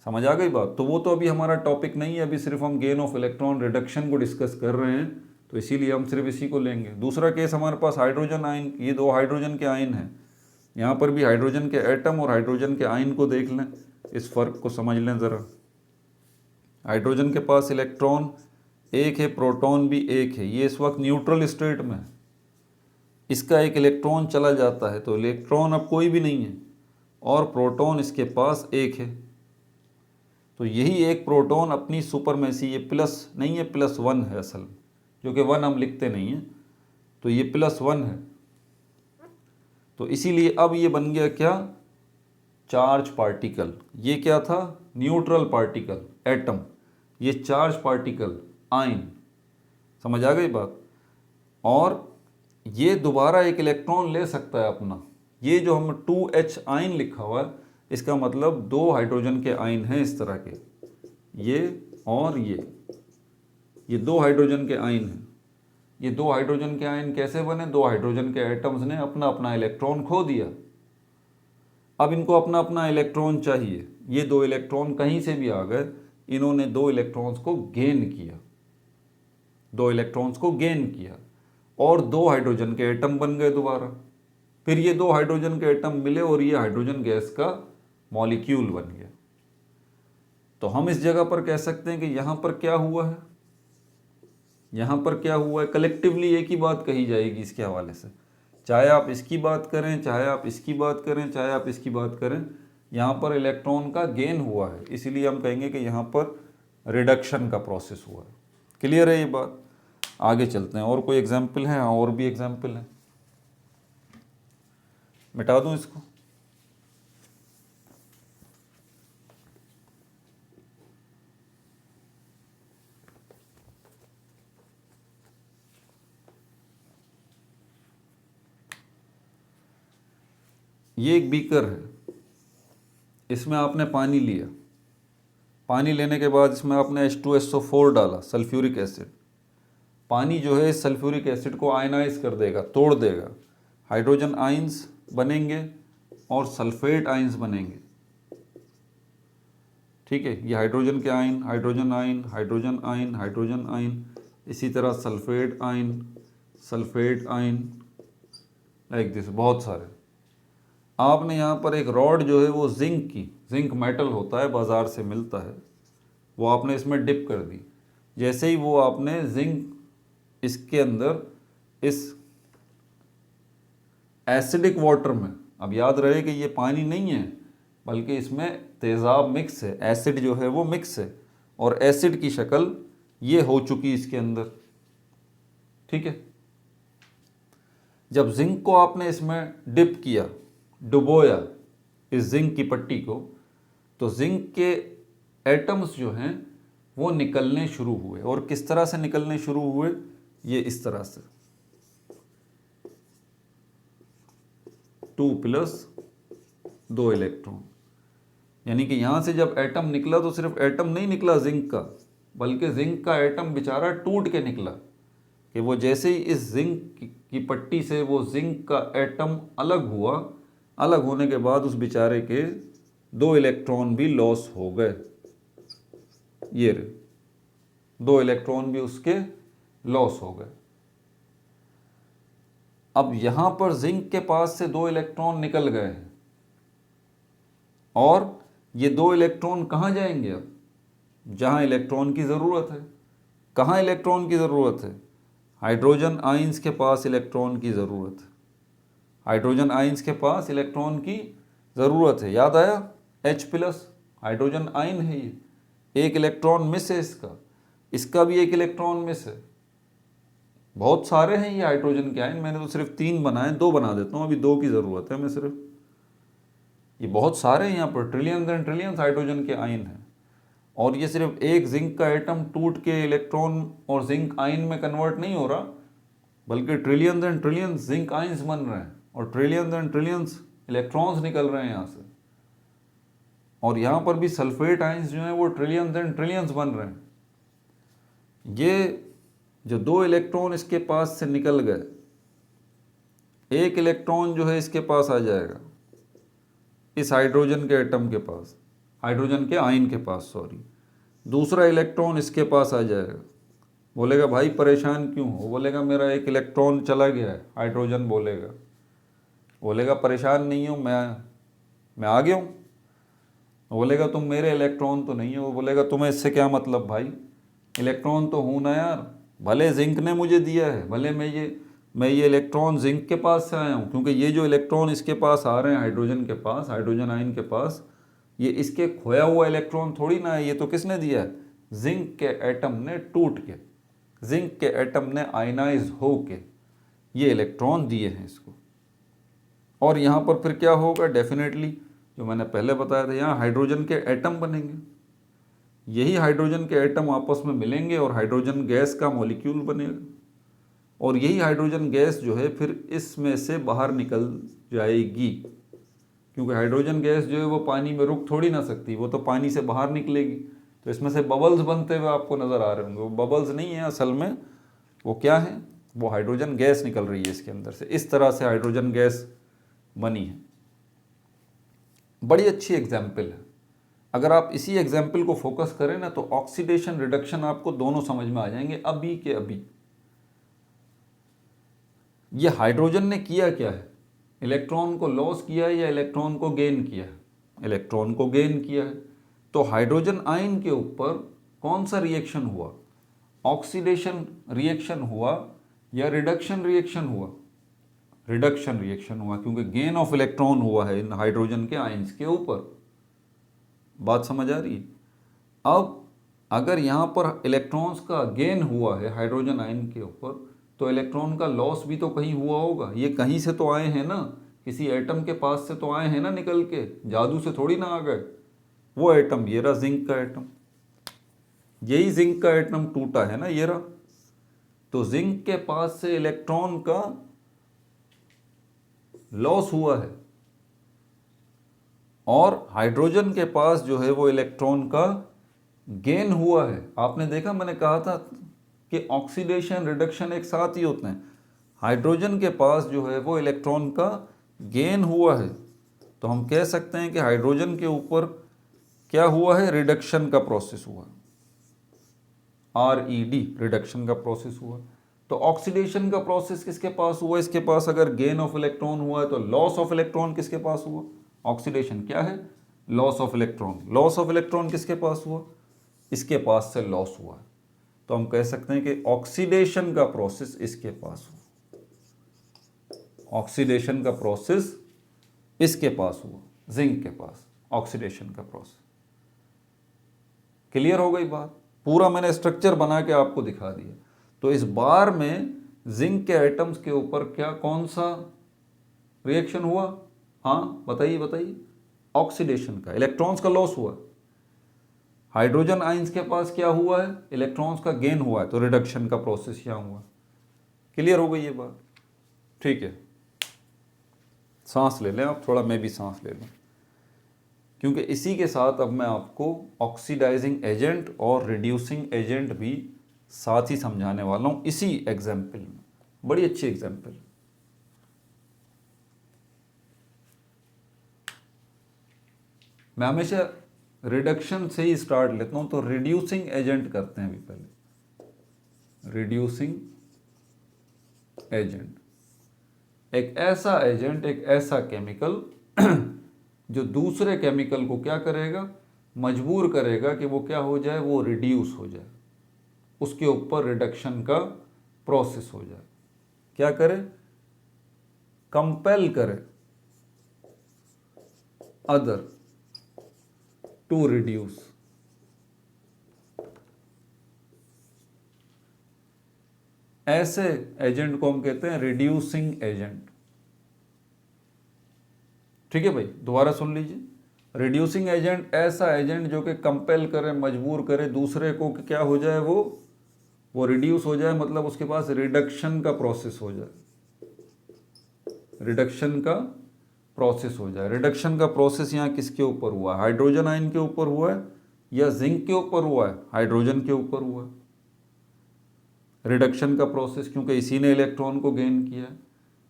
समझ आ गई बात? तो वो तो अभी हमारा टॉपिक नहीं है, अभी सिर्फ हम गेन ऑफ इलेक्ट्रॉन रिडक्शन को डिस्कस कर रहे हैं, तो इसीलिए हम सिर्फ इसी को लेंगे। दूसरा केस हमारे पास हाइड्रोजन आयन, ये 2 हाइड्रोजन के आयन हैं। यहाँ पर भी हाइड्रोजन के एटम और हाइड्रोजन के आयन को देख लें, इस फर्क को समझ लें ज़रा। हाइड्रोजन के पास इलेक्ट्रॉन एक है, प्रोटॉन भी एक है, ये इस वक्त न्यूट्रल स्टेट में है। इसका एक इलेक्ट्रॉन चला जाता है तो इलेक्ट्रॉन अब कोई भी नहीं है और प्रोटॉन इसके पास एक है। तो यही एक प्रोटॉन अपनी सुपरमेसी, ये प्लस नहीं है, +1 है असल में, जो कि 1 हम लिखते नहीं हैं, तो ये +1 है। तो इसीलिए अब ये बन गया क्या? Charge particle. ये क्या था? Neutral particle, atom. ये चार्ज पार्टिकल, आयन। समझ आ गई बात? और ये दोबारा एक इलेक्ट्रॉन ले सकता है अपना। ये जो हम 2H आयन लिखा हुआ है, इसका मतलब 2 हाइड्रोजन के आयन हैं इस तरह के, ये और ये 2 हाइड्रोजन के आयन हैं। ये 2 हाइड्रोजन के आयन कैसे बने? 2 हाइड्रोजन के एटम्स ने अपना अपना इलेक्ट्रॉन खो दिया। अब इनको अपना अपना इलेक्ट्रॉन चाहिए। ये 2 इलेक्ट्रॉन कहीं से भी आ गए, इन्होंने 2 इलेक्ट्रॉन्स को गेन किया, 2 इलेक्ट्रॉन्स को गेन किया और 2 हाइड्रोजन के एटम बन गए दोबारा। फिर ये 2 हाइड्रोजन के एटम मिले और ये हाइड्रोजन गैस का मॉलिक्यूल बन गया। तो हम इस जगह पर कह सकते हैं कि यहाँ पर क्या हुआ है, यहाँ पर क्या हुआ है, कलेक्टिवली एक ही बात कही जाएगी इसके हवाले से। चाहे आप इसकी बात करें, चाहे आप इसकी बात करें, चाहे आप इसकी बात करें, यहाँ पर इलेक्ट्रॉन का गेन हुआ है, इसीलिए हम कहेंगे कि यहाँ पर रिडक्शन का प्रोसेस हुआ है। क्लियर है ये बात? आगे चलते हैं। और कोई एग्जाम्पल है? और भी एग्जाम्पल है, मिटा दूं इसको। ये एक बीकर है, इसमें आपने पानी लिया, पानी लेने के बाद इसमें आपने H2SO4 डाला, सल्फ्यूरिक एसिड। पानी जो है सल्फ्यूरिक एसिड को आयनाइज कर देगा, तोड़ देगा, हाइड्रोजन आयंस बनेंगे और सल्फेट आयंस बनेंगे। ठीक है, ये हाइड्रोजन के ion, hydrogen ion, hydrogen ion, hydrogen ion, इसी तरह sulphate ion, sulphate ion, like this, बहुत सारे। आपने यहाँ पर एक रॉड जो है वो जिंक की, जिंक मेटल होता है, बाज़ार से मिलता है, वो आपने इसमें डिप कर दी। जैसे ही वो आपने जिंक इसके अंदर इस एसिडिक वाटर में, अब याद रहे कि ये पानी नहीं है बल्कि इसमें तेज़ाब मिक्स है, एसिड जो है वो मिक्स है और एसिड की शक्ल ये हो चुकी इसके अंदर। ठीक है, जब जिंक को आपने इसमें डिप किया, डुबोया इस जिंक की पट्टी को, तो जिंक के एटम्स जो हैं वो निकलने शुरू हुए। और किस तरह से निकलने शुरू हुए? ये इस तरह से 2+2 इलेक्ट्रॉन, यानी कि यहां से जब एटम निकला तो सिर्फ एटम नहीं निकला जिंक का, बल्कि जिंक का एटम बेचारा टूट के निकला, कि वो जैसे ही इस जिंक की पट्टी से वो जिंक का एटम अलग हुआ, अलग होने के बाद उस बेचारे के 2 इलेक्ट्रॉन भी लॉस हो गए। ये 2 इलेक्ट्रॉन भी उसके लॉस हो गए। अब यहां पर जिंक के पास से 2 इलेक्ट्रॉन निकल गए हैं, और ये 2 इलेक्ट्रॉन कहां जाएंगे? अब जहां इलेक्ट्रॉन की ज़रूरत है। कहां इलेक्ट्रॉन की ज़रूरत है? हाइड्रोजन आइंस के पास इलेक्ट्रॉन की ज़रूरत है। हाइड्रोजन आइंस के पास इलेक्ट्रॉन की ज़रूरत है। याद आया? H+ हाइड्रोजन आइन है ये, एक इलेक्ट्रॉन मिस है इसका भी एक इलेक्ट्रॉन मिस है। बहुत सारे हैं ये हाइड्रोजन के आयन, मैंने तो सिर्फ 3 बनाए, 2 बना देता हूँ, अभी 2 की ज़रूरत है मैं सिर्फ। ये बहुत सारे हैं यहाँ पर, ट्रिलियंस एंड ट्रिलियंस हाइड्रोजन के आयन हैं, और ये सिर्फ एक जिंक का एटम टूट के इलेक्ट्रॉन और जिंक आयन में कन्वर्ट नहीं हो रहा, बल्कि trillions and trillions zinc ions बन रहे हैं और ट्रिलियंस एंड ट्रिलियंस इलेक्ट्रॉन्स निकल रहे हैं यहाँ से। और यहाँ पर भी सल्फेट आयन्स जो हैं वो ट्रिलियंस एंड ट्रिलियंस बन रहे हैं। ये जो 2 इलेक्ट्रॉन इसके पास से निकल गए, एक इलेक्ट्रॉन जो है इसके पास आ जाएगा इस हाइड्रोजन के एटम के पास, हाइड्रोजन के आयन के पास, सॉरी। दूसरा इलेक्ट्रॉन इसके पास आ जाएगा। बोलेगा भाई परेशान क्यों हो? बोलेगा मेरा एक इलेक्ट्रॉन चला गया है। हाइड्रोजन बोलेगा परेशान नहीं हो, मैं आ गया हूँ। बोलेगा तुम मेरे इलेक्ट्रॉन तो नहीं हो। बोलेगा तुम्हें इससे क्या मतलब भाई, इलेक्ट्रॉन तो हूँ ना यार, भले जिंक ने मुझे दिया है, भले मैं ये इलेक्ट्रॉन जिंक के पास से आया हूँ, क्योंकि ये जो इलेक्ट्रॉन इसके पास आ रहे हैं हाइड्रोजन के पास, हाइड्रोजन आयन के पास, ये इसके खोया हुआ इलेक्ट्रॉन थोड़ी ना है, ये तो किसने दिया है? जिंक के एटम ने टूट के, जिंक के एटम ने आयनाइज हो के ये इलेक्ट्रॉन दिए हैं इसको। और यहाँ पर फिर क्या होगा? डेफिनेटली जो मैंने पहले बताया था, यहाँ हाइड्रोजन के एटम बनेंगे। यही हाइड्रोजन के एटम आपस में मिलेंगे और हाइड्रोजन गैस का मॉलिक्यूल बनेगा, और यही हाइड्रोजन गैस जो है फिर इसमें से बाहर निकल जाएगी, क्योंकि हाइड्रोजन गैस जो है वो पानी में रुक थोड़ी ना सकती, वो तो पानी से बाहर निकलेगी। तो इसमें से बबल्स बनते हुए आपको नज़र आ रहे होंगे, वो बबल्स नहीं है असल में, वो क्या है? वो हाइड्रोजन गैस निकल रही है इसके अंदर से। इस तरह से हाइड्रोजन गैस बनी है। बड़ी अच्छी एग्जाम्पल है। अगर आप इसी एग्जाम्पल को फोकस करें ना, तो ऑक्सीडेशन रिडक्शन आपको दोनों समझ में आ जाएंगे अभी के अभी। ये हाइड्रोजन ने किया क्या है? इलेक्ट्रॉन को लॉस किया है या इलेक्ट्रॉन को गेन किया है? इलेक्ट्रॉन को गेन किया है। तो हाइड्रोजन आयन के ऊपर कौन सा रिएक्शन हुआ? ऑक्सीडेशन रिएक्शन हुआ या रिडक्शन रिएक्शन हुआ? रिडक्शन रिएक्शन हुआ, क्योंकि गेन ऑफ इलेक्ट्रॉन हुआ है इन हाइड्रोजन के आयन्स के ऊपर। बात समझ आ रही है? अब अगर यहाँ पर इलेक्ट्रॉन्स का गेन हुआ है हाइड्रोजन आयन के ऊपर, तो इलेक्ट्रॉन का लॉस भी तो कहीं हुआ होगा। ये कहीं से तो आए हैं ना, किसी एटम के पास से तो आए हैं ना निकल के, जादू से थोड़ी ना आ गए। वो एटम ये रहा, जिंक का एटम, यही जिंक का एटम टूटा है ना, ये रहा। तो जिंक के पास से इलेक्ट्रॉन का लॉस हुआ है, और हाइड्रोजन के पास जो है वो इलेक्ट्रॉन का गेन हुआ है। आपने देखा, मैंने कहा था कि ऑक्सीडेशन रिडक्शन एक साथ ही होते हैं। हाइड्रोजन के पास जो है वो इलेक्ट्रॉन का गेन हुआ है, तो हम कह सकते हैं कि हाइड्रोजन के ऊपर क्या हुआ है? रिडक्शन का प्रोसेस हुआ, RED, रिडक्शन का प्रोसेस हुआ। तो ऑक्सीडेशन का प्रोसेस किसके पास हुआ? इसके पास अगर गेन ऑफ इलेक्ट्रॉन हुआ है, तो लॉस ऑफ इलेक्ट्रॉन किसके पास हुआ? ऑक्सीडेशन क्या है? Loss of electron. Loss of electron किसके पास हुआ? इसके पास से लॉस हुआ है। तो हम कह सकते हैं कि ऑक्सीडेशन का प्रोसेस इसके पास हुआ, ऑक्सीडेशन का प्रोसेस इसके पास हुआ, जिंक के पास ऑक्सीडेशन का प्रोसेस। क्लियर हो गई बात? पूरा मैंने स्ट्रक्चर बना के आपको दिखा दिया। तो इस बार में जिंक के एटम्स के ऊपर क्या, कौन सा रिएक्शन हुआ? हाँ बताइए बताइए, ऑक्सीडेशन का, इलेक्ट्रॉन्स का लॉस हुआ। हाइड्रोजन आयंस के पास क्या हुआ है, इलेक्ट्रॉन्स का गेन हुआ है, तो रिडक्शन का प्रोसेस यहाँ हुआ। क्लियर हो गई ये बात? ठीक है, सांस ले लें आप थोड़ा, मैं भी सांस ले लूँ, क्योंकि इसी के साथ अब मैं आपको ऑक्सीडाइजिंग एजेंट और रिड्यूसिंग एजेंट भी साथ ही समझाने वाला हूँ इसी एग्जाम्पल में। बड़ी अच्छी एग्जाम्पल। मैं हमेशा रिडक्शन से ही स्टार्ट लेता हूँ, तो रिड्यूसिंग एजेंट करते हैं अभी पहले। रिड्यूसिंग एजेंट एक ऐसा एजेंट, एक ऐसा केमिकल जो दूसरे केमिकल को क्या करेगा, मजबूर करेगा कि वो क्या हो जाए, वो रिड्यूस हो जाए, उसके ऊपर रिडक्शन का प्रोसेस हो जाए। क्या करे, कंपेल करे अदर टू रिड्यूस। ऐसे एजेंट को हम कहते हैं रिड्यूसिंग एजेंट। ठीक है भाई, दोबारा सुन लीजिए। रिड्यूसिंग एजेंट ऐसा एजेंट जो कि कंपेल करे, मजबूर करे दूसरे को कि क्या हो जाए, वो रिड्यूस हो जाए, मतलब उसके पास रिडक्शन का प्रोसेस हो जाए, रिडक्शन का प्रोसेस हो जाए। रिडक्शन का प्रोसेस यहाँ किसके ऊपर हुआ है, हाइड्रोजन आयन के ऊपर हुआ है या जिंक के ऊपर हुआ है, हाइड्रोजन के ऊपर हुआ है। रिडक्शन का प्रोसेस, क्योंकि इसी ने इलेक्ट्रॉन को गेन किया।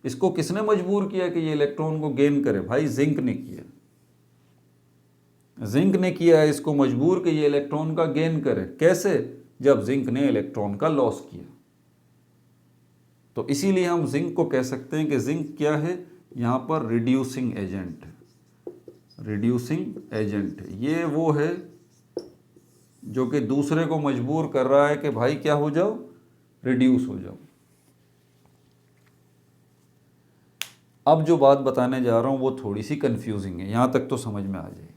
इसको किसने मजबूर किया कि ये इलेक्ट्रॉन को गेन करे, भाई जिंक ने किया। जिंक ने किया है इसको मजबूर कि ये इलेक्ट्रॉन का गेन करे। कैसे, जब जिंक ने इलेक्ट्रॉन का लॉस किया। तो इसीलिए हम जिंक को कह सकते हैं कि जिंक क्या है, यहां पर रिड्यूसिंग एजेंट। रिड्यूसिंग एजेंट ये वो है जो कि दूसरे को मजबूर कर रहा है कि भाई क्या हो जाओ, रिड्यूस हो जाओ। अब जो बात बताने जा रहा हूं वो थोड़ी सी कंफ्यूजिंग है, यहां तक तो समझ में आ जाए।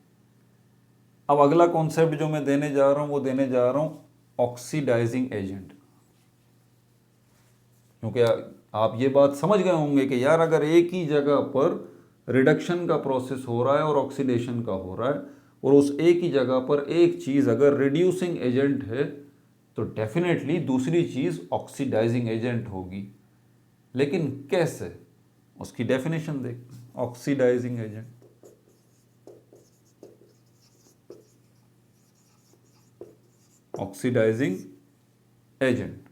अब अगला कॉन्सेप्ट जो मैं देने जा रहा हूं वो देने जा रहा हूं ऑक्सीडाइजिंग एजेंट। क्योंकि आप ये बात समझ गए होंगे कि यार अगर एक ही जगह पर रिडक्शन का प्रोसेस हो रहा है और ऑक्सीडेशन का हो रहा है, और उस एक ही जगह पर एक चीज़ अगर रिड्यूसिंग एजेंट है, तो डेफिनेटली दूसरी चीज़ ऑक्सीडाइजिंग एजेंट होगी। लेकिन कैसे, उसकी डेफिनेशन देखते हैं। Oxidising agent, oxidising agent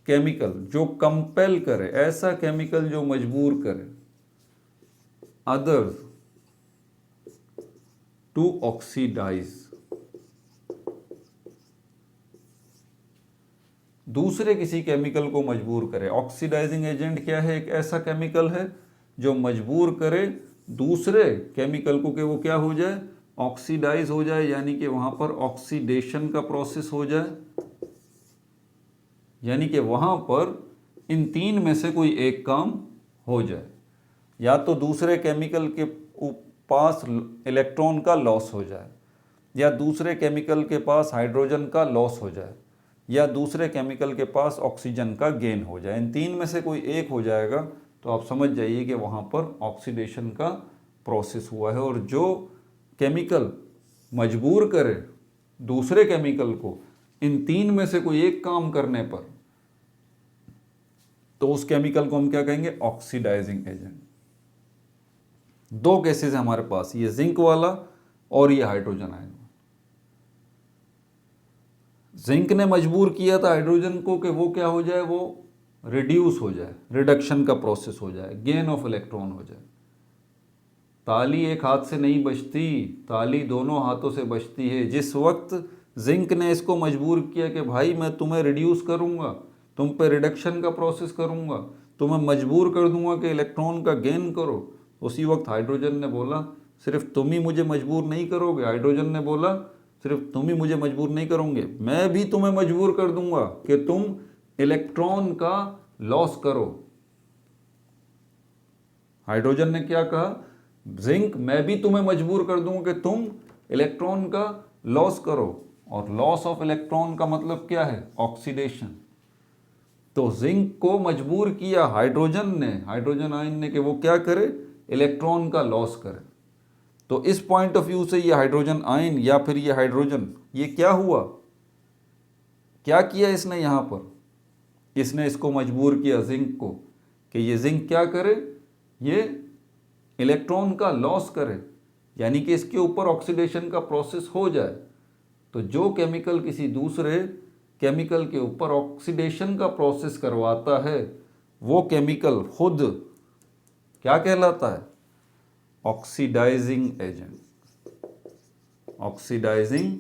chemical जो कंपेल करे, ऐसा केमिकल जो मजबूर करे अदर्स टू ऑक्सीडाइज, दूसरे किसी केमिकल को मजबूर करे। ऑक्सीडाइजिंग एजेंट क्या है, एक ऐसा केमिकल है जो मजबूर करे दूसरे केमिकल को कि वो क्या हो जाए, ऑक्सीडाइज हो जाए, यानी कि वहां पर ऑक्सीडेशन का प्रोसेस हो जाए। यानी कि वहां पर इन तीन में से कोई एक काम हो जाए, या तो दूसरे केमिकल के पास इलेक्ट्रॉन का लॉस हो जाए, या दूसरे केमिकल के पास हाइड्रोजन का लॉस हो जाए, या दूसरे केमिकल के पास ऑक्सीजन का गेन हो जाए। इन तीन में से कोई एक हो जाएगा तो आप समझ जाइए कि वहाँ पर ऑक्सीडेशन का प्रोसेस हुआ है। और जो केमिकल मजबूर करे दूसरे केमिकल को इन तीन में से कोई एक काम करने पर, तो उस केमिकल को हम क्या कहेंगे, ऑक्सीडाइजिंग एजेंट। दो केसेस है हमारे पास, ये जिंक वाला और ये हाइड्रोजन आयन। जिंक ने मजबूर किया था हाइड्रोजन को कि वो क्या हो जाए, वो रिड्यूस हो जाए, रिडक्शन का प्रोसेस हो जाए, गेन ऑफ इलेक्ट्रॉन हो जाए। ताली एक हाथ से नहीं बजती, ताली दोनों हाथों से बजती है। जिस वक्त जिंक ने इसको मजबूर किया कि भाई मैं तुम्हें रिड्यूस करूंगा, तुम पे रिडक्शन का प्रोसेस करूंगा, तुम्हें मजबूर कर दूंगा कि इलेक्ट्रॉन का गेन करो, उसी वक्त हाइड्रोजन ने बोला सिर्फ तुम ही मुझे मजबूर नहीं करोगे। हाइड्रोजन ने बोला सिर्फ तुम ही मुझे मजबूर नहीं करोगे, मैं भी तुम्हें मजबूर कर दूंगा कि तुम इलेक्ट्रॉन का लॉस करो। हाइड्रोजन ने क्या कहा, जिंक मैं भी तुम्हें मजबूर कर दूंगा कि तुम इलेक्ट्रॉन का लॉस करो। और लॉस ऑफ इलेक्ट्रॉन का मतलब क्या है, ऑक्सीडेशन। तो जिंक को मजबूर किया हाइड्रोजन ने, हाइड्रोजन आयन ने कि वो क्या करे, इलेक्ट्रॉन का लॉस करे। तो इस पॉइंट ऑफ व्यू से ये हाइड्रोजन आयन या फिर ये हाइड्रोजन, ये क्या हुआ, क्या किया इसने यहाँ पर, इसने इसको मजबूर किया जिंक को कि ये जिंक क्या करे, ये इलेक्ट्रॉन का लॉस करे, यानी कि इसके ऊपर ऑक्सीडेशन का प्रोसेस हो जाए। तो जो केमिकल किसी दूसरे केमिकल के ऊपर ऑक्सीडेशन का प्रोसेस करवाता है वो केमिकल खुद क्या कहलाता है, ऑक्सीडाइजिंग एजेंट। Oxidising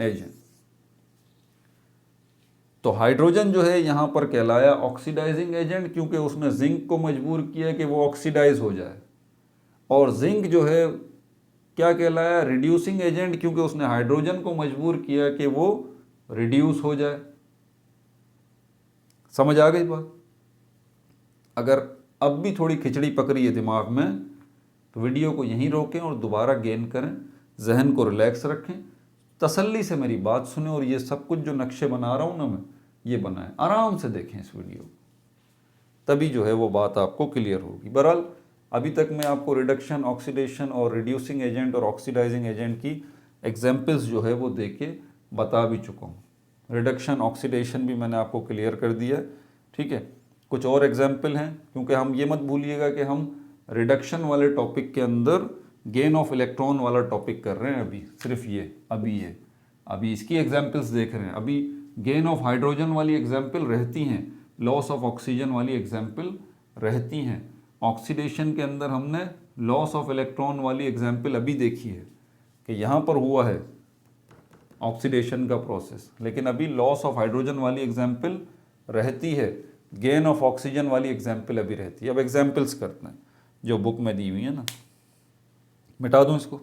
agent. तो हाइड्रोजन जो है यहां पर कहलाया ऑक्सीडाइजिंग एजेंट, क्योंकि उसने जिंक को मजबूर किया कि वो ऑक्सीडाइज हो जाए। और जिंक जो है क्या कहलाया, रिड्यूसिंग एजेंट, क्योंकि उसने हाइड्रोजन को मजबूर किया कि वो रिड्यूस हो जाए। समझ आ गई बात? अगर अब भी थोड़ी खिचड़ी पकड़ी है दिमाग में तो वीडियो को यहीं रोकें और दोबारा गेन करें, जहन को रिलैक्स रखें, तसल्ली से मेरी बात सुने और ये सब कुछ जो नक्शे बना रहा हूँ ना मैं, ये बनाएं, आराम से देखें इस वीडियो, तभी जो है वो बात आपको क्लियर होगी। बहरहाल अभी तक मैं आपको रिडक्शन, ऑक्सीडेशन और रिड्यूसिंग एजेंट और ऑक्सीडाइजिंग एजेंट की एग्जाम्पल्स जो है वो दे के बता भी चुका हूँ। रिडक्शन, ऑक्सीडेशन भी मैंने आपको क्लियर कर दिया, ठीक है। कुछ और एग्जाम्पल हैं, क्योंकि हम ये मत भूलिएगा कि हम रिडक्शन वाले टॉपिक के अंदर गेन ऑफ इलेक्ट्रॉन वाला टॉपिक कर रहे हैं अभी, सिर्फ ये अभी इसकी एग्जाम्पल्स देख रहे हैं। अभी गेन ऑफ हाइड्रोजन वाली एग्जाम्पल रहती हैं, लॉस ऑफ ऑक्सीजन वाली एग्जाम्पल रहती हैं। ऑक्सीडेशन के अंदर हमने लॉस ऑफ इलेक्ट्रॉन वाली एग्जाम्पल अभी देखी है कि यहाँ पर हुआ है ऑक्सीडेशन का प्रोसेस, लेकिन अभी लॉस ऑफ हाइड्रोजन वाली एग्जाम्पल रहती है, गेन ऑफ ऑक्सीजन वाली एग्जाम्पल अभी रहती है। अब एग्जाम्पल्स करते हैं जो बुक में दी हुई है ना, मिटा दूं इसको,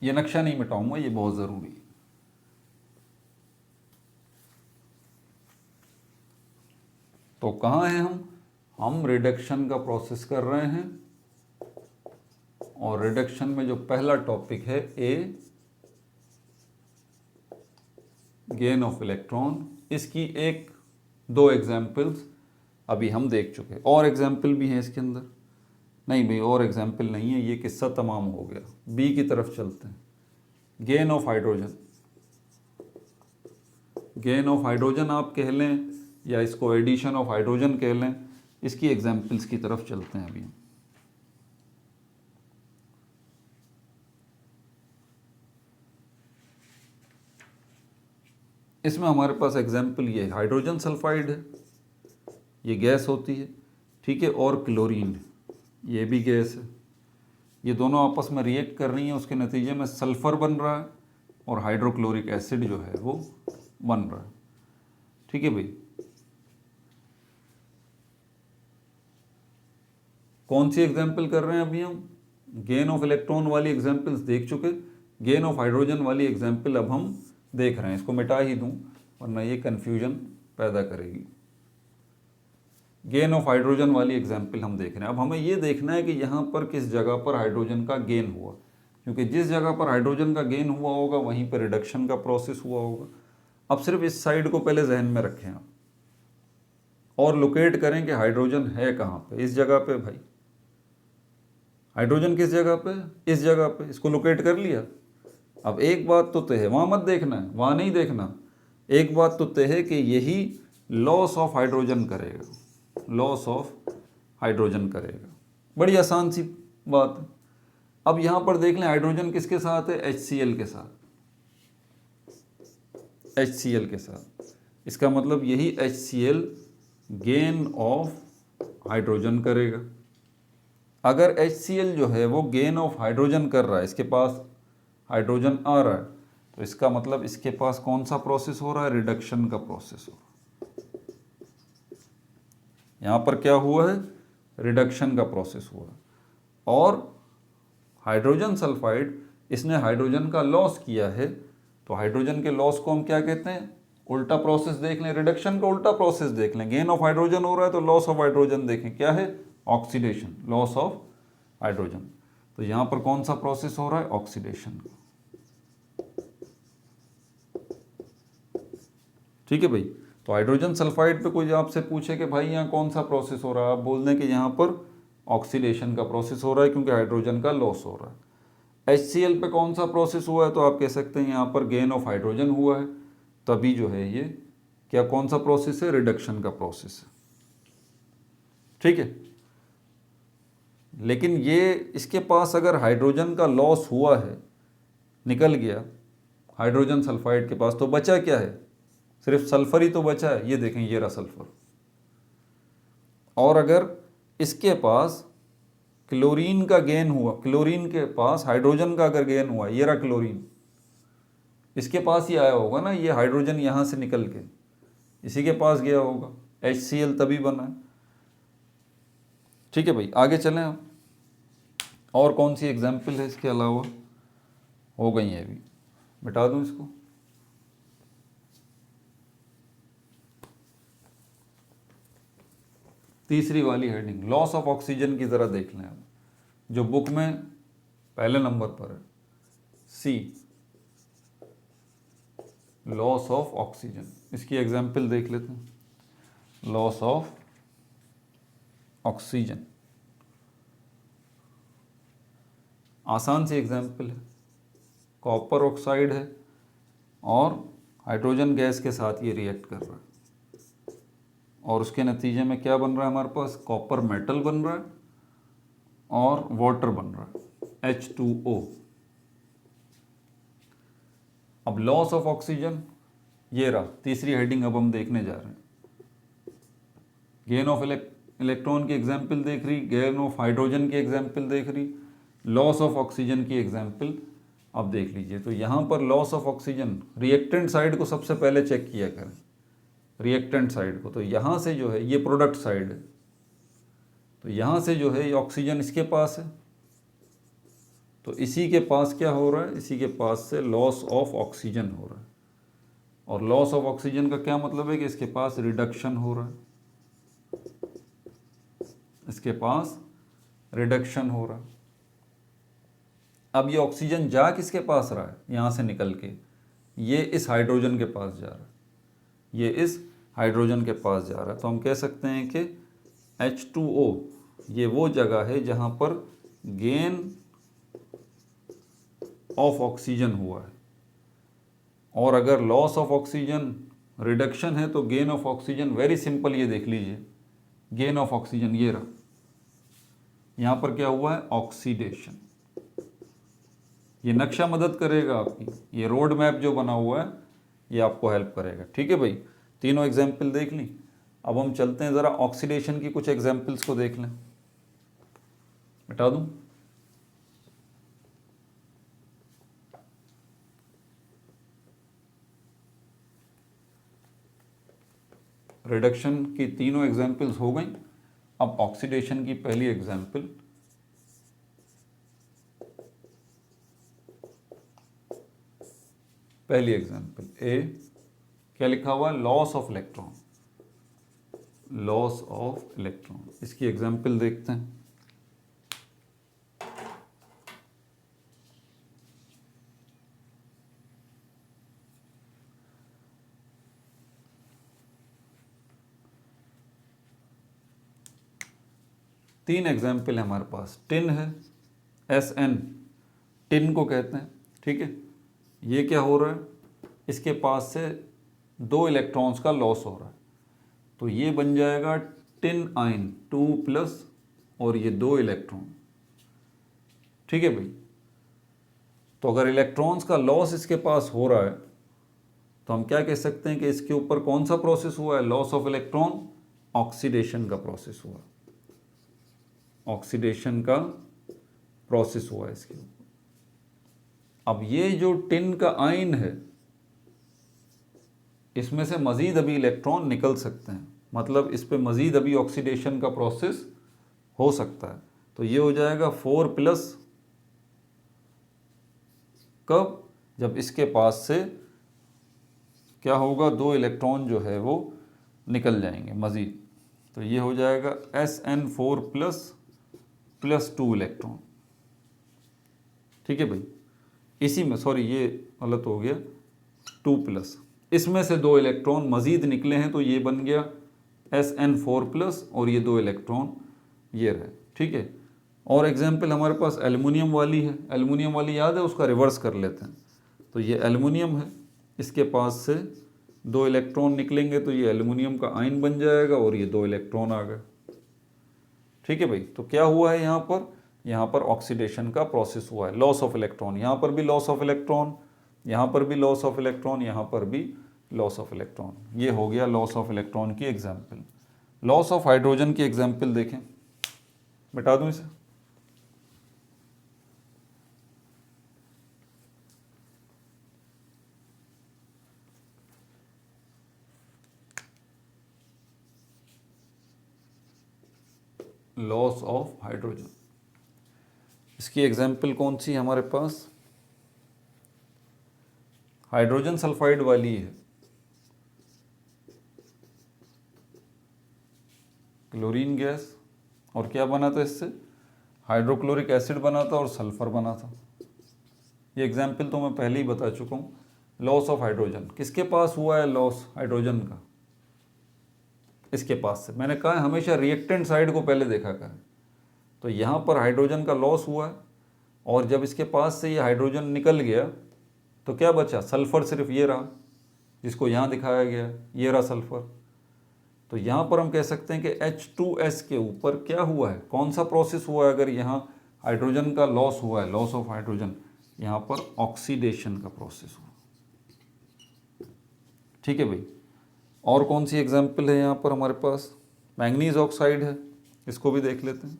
ये नक्शा नहीं मिटाऊंगा, ये बहुत ज़रूरी है। तो कहाँ हैं हम रिडक्शन का प्रोसेस कर रहे हैं, और रिडक्शन में जो पहला टॉपिक है ए, गेन ऑफ इलेक्ट्रॉन, इसकी एक दो एग्जाम्पल्स अभी हम देख चुके हैं। और एग्जाम्पल भी हैं इसके अंदर, नहीं भाई और एग्जाम्पल नहीं है, ये किस्सा तमाम हो गया। बी की तरफ चलते हैं, gain of hydrogen. Gain of hydrogen आप कह लें या इसको एडिशन ऑफ हाइड्रोजन कह लें, इसकी एग्जाम्पल्स की तरफ चलते हैं अभी। इसमें हमारे पास एग्जाम्पल ये हाइड्रोजन सल्फाइड है, ये गैस होती है, ठीक है, और क्लोरीन है, ये भी गैस है। ये दोनों आपस में रिएक्ट कर रही हैं, उसके नतीजे में सल्फर बन रहा है और हाइड्रोक्लोरिक एसिड जो है वो बन रहा है, ठीक है भाई। कौन सी एग्जाम्पल कर रहे हैं अभी हम, गेन ऑफ इलेक्ट्रॉन वाली एग्जाम्पल्स देख चुके, गेन ऑफ हाइड्रोजन वाली एग्जाम्पल अब हम देख रहे हैं। इसको मिटा ही दूं वरना ये कन्फ्यूजन पैदा करेगी। गेन ऑफ हाइड्रोजन वाली एग्जाम्पल हम देख रहे हैं। अब हमें ये देखना है कि यहाँ पर किस जगह पर हाइड्रोजन का गेन हुआ, क्योंकि जिस जगह पर हाइड्रोजन का गेन हुआ होगा वहीं पर रिडक्शन का प्रोसेस हुआ होगा। अब सिर्फ इस साइड को पहले जहन में रखें आप, और लोकेट करें कि हाइड्रोजन है कहाँ पे, इस जगह पे भाई। हाइड्रोजन किस जगह पे, इस जगह पे, इसको लोकेट कर लिया। अब एक बात तो तय है, वहाँ मत देखना है, वहाँ नहीं देखना, एक बात तो तय है कि यही लॉस ऑफ हाइड्रोजन करेगा, लॉस ऑफ हाइड्रोजन करेगा। बड़ी आसान सी बात है। अब यहाँ पर देख लें हाइड्रोजन किसके साथ है, HCl के साथ, HCl के साथ। इसका मतलब यही HCl गेन ऑफ हाइड्रोजन करेगा। अगर HCl जो है वो गेन ऑफ हाइड्रोजन कर रहा है, इसके पास हाइड्रोजन आ रहा है, तो इसका मतलब इसके पास कौन सा प्रोसेस हो रहा है, रिडक्शन का प्रोसेस हो रहा है। यहाँ पर क्या हुआ है, रिडक्शन का प्रोसेस हुआ है। और हाइड्रोजन सल्फाइड, इसने हाइड्रोजन का लॉस किया है, तो हाइड्रोजन के लॉस को हम क्या कहते हैं, उल्टा प्रोसेस देख लें, रिडक्शन का उल्टा प्रोसेस देख लें। गेन ऑफ हाइड्रोजन हो रहा है तो लॉस ऑफ हाइड्रोजन देखें, क्या है, ऑक्सीडेशन, लॉस ऑफ हाइड्रोजन। तो यहाँ पर कौन सा प्रोसेस हो रहा है, ऑक्सीडेशन का, ठीक है भाई। तो हाइड्रोजन सल्फाइड पे कोई आपसे पूछे कि भाई यहाँ कौन सा प्रोसेस हो रहा है, आप बोल दें कि यहाँ पर ऑक्सीडेशन का प्रोसेस हो रहा है क्योंकि हाइड्रोजन का लॉस हो रहा है। HCl पे कौन सा प्रोसेस हुआ है, तो आप कह सकते हैं यहाँ पर गेन ऑफ हाइड्रोजन हुआ है, तभी जो है ये क्या कौन सा प्रोसेस है, रिडक्शन का प्रोसेस है। ठीक है, लेकिन ये इसके पास अगर हाइड्रोजन का लॉस हुआ है, निकल गया हाइड्रोजन सल्फाइड के पास, तो बचा क्या है, सिर्फ सल्फर ही तो बचा है। ये देखें, ये रहा सल्फर। और अगर इसके पास क्लोरीन का गेन हुआ, क्लोरीन के पास हाइड्रोजन का अगर गेन हुआ, ये रहा क्लोरीन, इसके पास ही आया होगा ना, ये हाइड्रोजन यहाँ से निकल के इसी के पास गया होगा, HCl तभी बना है। ठीक है भाई, आगे चलें आप। और कौन सी एग्जाम्पल है इसके अलावा, हो गई है अभी, मिटा दूं इसको। तीसरी वाली हेडिंग लॉस ऑफ ऑक्सीजन की ज़रा देख लें आप, जो बुक में पहले नंबर पर है, C, लॉस ऑफ ऑक्सीजन। इसकी एग्जाम्पल देख लेते हैं। लॉस ऑफ ऑक्सीजन आसान सी एग्जाम्पल है, कॉपर ऑक्साइड है और हाइड्रोजन गैस के साथ ये रिएक्ट कर रहा है और उसके नतीजे में क्या बन रहा है हमारे पास, कॉपर मेटल बन रहा है और वाटर बन रहा है, H2O। अब लॉस ऑफ ऑक्सीजन ये रहा, तीसरी हेडिंग अब हम देखने जा रहे हैं। गेन ऑफ इलेक्ट्रॉन की एग्जाम्पल देख रही, गेन ऑफ हाइड्रोजन की एग्जाम्पल देख रही, लॉस ऑफ ऑक्सीजन की एग्जाम्पल अब देख लीजिए। तो यहाँ पर loss of oxygen, reactant side को सबसे पहले चेक किया करें, रिएक्टेंट साइड को। तो यहाँ से जो है ये प्रोडक्ट साइड है, तो यहाँ से जो है ये ऑक्सीजन इसके पास है, तो इसी के पास क्या हो रहा है, इसी के पास से लॉस ऑफ ऑक्सीजन हो रहा है। और लॉस ऑफ ऑक्सीजन का क्या मतलब है कि इसके पास रिडक्शन हो रहा है, इसके पास रिडक्शन हो रहा है। अब ये ऑक्सीजन जा किसके पास रहा है, यहाँ से निकल के ये इस हाइड्रोजन के पास जा रहा है, ये इस हाइड्रोजन के पास जा रहा है। तो हम कह सकते हैं कि H2O ये वो जगह है जहाँ पर गेन ऑफ ऑक्सीजन हुआ है। और अगर लॉस ऑफ ऑक्सीजन रिडक्शन है तो gain of oxygen very simple, ये देख लीजिए, गेन ऑफ ऑक्सीजन ये रहा, यहाँ पर क्या हुआ है, ऑक्सीडेशन। ये नक्शा मदद करेगा आपकी, ये रोड मैप जो बना हुआ है ये आपको हेल्प करेगा। ठीक है भाई, तीनों एग्जाम्पल देख ली। अब हम चलते हैं ज़रा ऑक्सीडेशन की कुछ एग्जाम्पल्स को देख लें। मिटा दूं, रिडक्शन की तीनों एग्जाम्पल्स हो गई। अब ऑक्सीडेशन की पहली एग्जाम्पल, पहली एग्जाम्पल ए, क्या लिखा हुआ है, loss of electron, loss of electron. इसकी एग्जाम्पल देखते हैं। तीन एग्जाम्पल है हमारे पास। टिन है, SN, टिन को कहते हैं। ठीक है, ये क्या हो रहा है, इसके पास से 2 इलेक्ट्रॉन्स का लॉस हो रहा है, तो ये बन जाएगा टिन आयन 2+ और ये 2 इलेक्ट्रॉन। ठीक है भाई, तो अगर इलेक्ट्रॉन्स का लॉस इसके पास हो रहा है तो हम क्या कह सकते हैं कि इसके ऊपर कौन सा प्रोसेस हुआ है, लॉस ऑफ इलेक्ट्रॉन, ऑक्सीडेशन का प्रोसेस हुआ, ऑक्सीडेशन का प्रोसेस हुआ इसके ऊपर। अब ये जो टिन का आयन है इसमें से मज़ीद अभी इलेक्ट्रॉन निकल सकते हैं, मतलब इस पे मज़ीद अभी ऑक्सीडेशन का प्रोसेस हो सकता है। तो ये हो जाएगा 4+, कब, जब इसके पास से क्या होगा, 2 इलेक्ट्रॉन जो है वो निकल जाएंगे मज़ीद, तो ये हो जाएगा SN4+ + 2 इलेक्ट्रॉन। ठीक है भाई, इसी में, सॉरी ये गलत हो गया, 2+, इसमें से 2 इलेक्ट्रॉन मज़ीद निकले हैं तो ये बन गया SN4+ और ये 2 इलेक्ट्रॉन ये रहे, ठीक है। और एग्जाम्पल हमारे पास एल्युमिनियम वाली है, एल्युमिनियम वाली याद है, उसका रिवर्स कर लेते हैं। तो ये एल्युमिनियम है, इसके पास से 2 इलेक्ट्रॉन निकलेंगे तो ये एल्युमिनियम का आयन बन जाएगा और ये 2 इलेक्ट्रॉन आ गए, ठीक है भाई। तो क्या हुआ है यहाँ पर ऑक्सीडेशन का प्रोसेस हुआ है, लॉस ऑफ इलेक्ट्रॉन, यहाँ पर भी लॉस ऑफ इलेक्ट्रॉन, यहाँ पर भी लॉस ऑफ इलेक्ट्रॉन, यहाँ पर भी लॉस ऑफ इलेक्ट्रॉन। ये हो गया लॉस ऑफ इलेक्ट्रॉन की एग्जाम्पल। लॉस ऑफ हाइड्रोजन की एग्जाम्पल देखें, मिटा दूं इसे। लॉस ऑफ हाइड्रोजन, इसकी एग्जाम्पल कौन सी है हमारे पास, हाइड्रोजन सल्फाइड वाली है, क्लोरीन गैस, और क्या बना था इससे, हाइड्रोक्लोरिक एसिड बना था और सल्फर बना था। ये एग्जाम्पल तो मैं पहले ही बता चुका हूँ। लॉस ऑफ हाइड्रोजन किसके पास हुआ है, लॉस हाइड्रोजन का इसके पास से, मैंने कहा है हमेशा रिएक्टेंट साइड को पहले देखा करें। तो यहाँ पर हाइड्रोजन का लॉस हुआ है और जब इसके पास से ये हाइड्रोजन निकल गया तो क्या बचा, सल्फर सिर्फ ये रहा जिसको यहाँ दिखाया गया, ये रहा सल्फर। तो यहाँ पर हम कह सकते हैं कि H2S के ऊपर क्या हुआ है, कौन सा प्रोसेस हुआ है, अगर यहाँ हाइड्रोजन का लॉस हुआ है, लॉस ऑफ हाइड्रोजन, यहाँ पर ऑक्सीडेशन का प्रोसेस हुआ, ठीक है भाई। और कौन सी एग्जाम्पल है यहाँ पर हमारे पास, मैंगनीज ऑक्साइड है, इसको भी देख लेते हैं।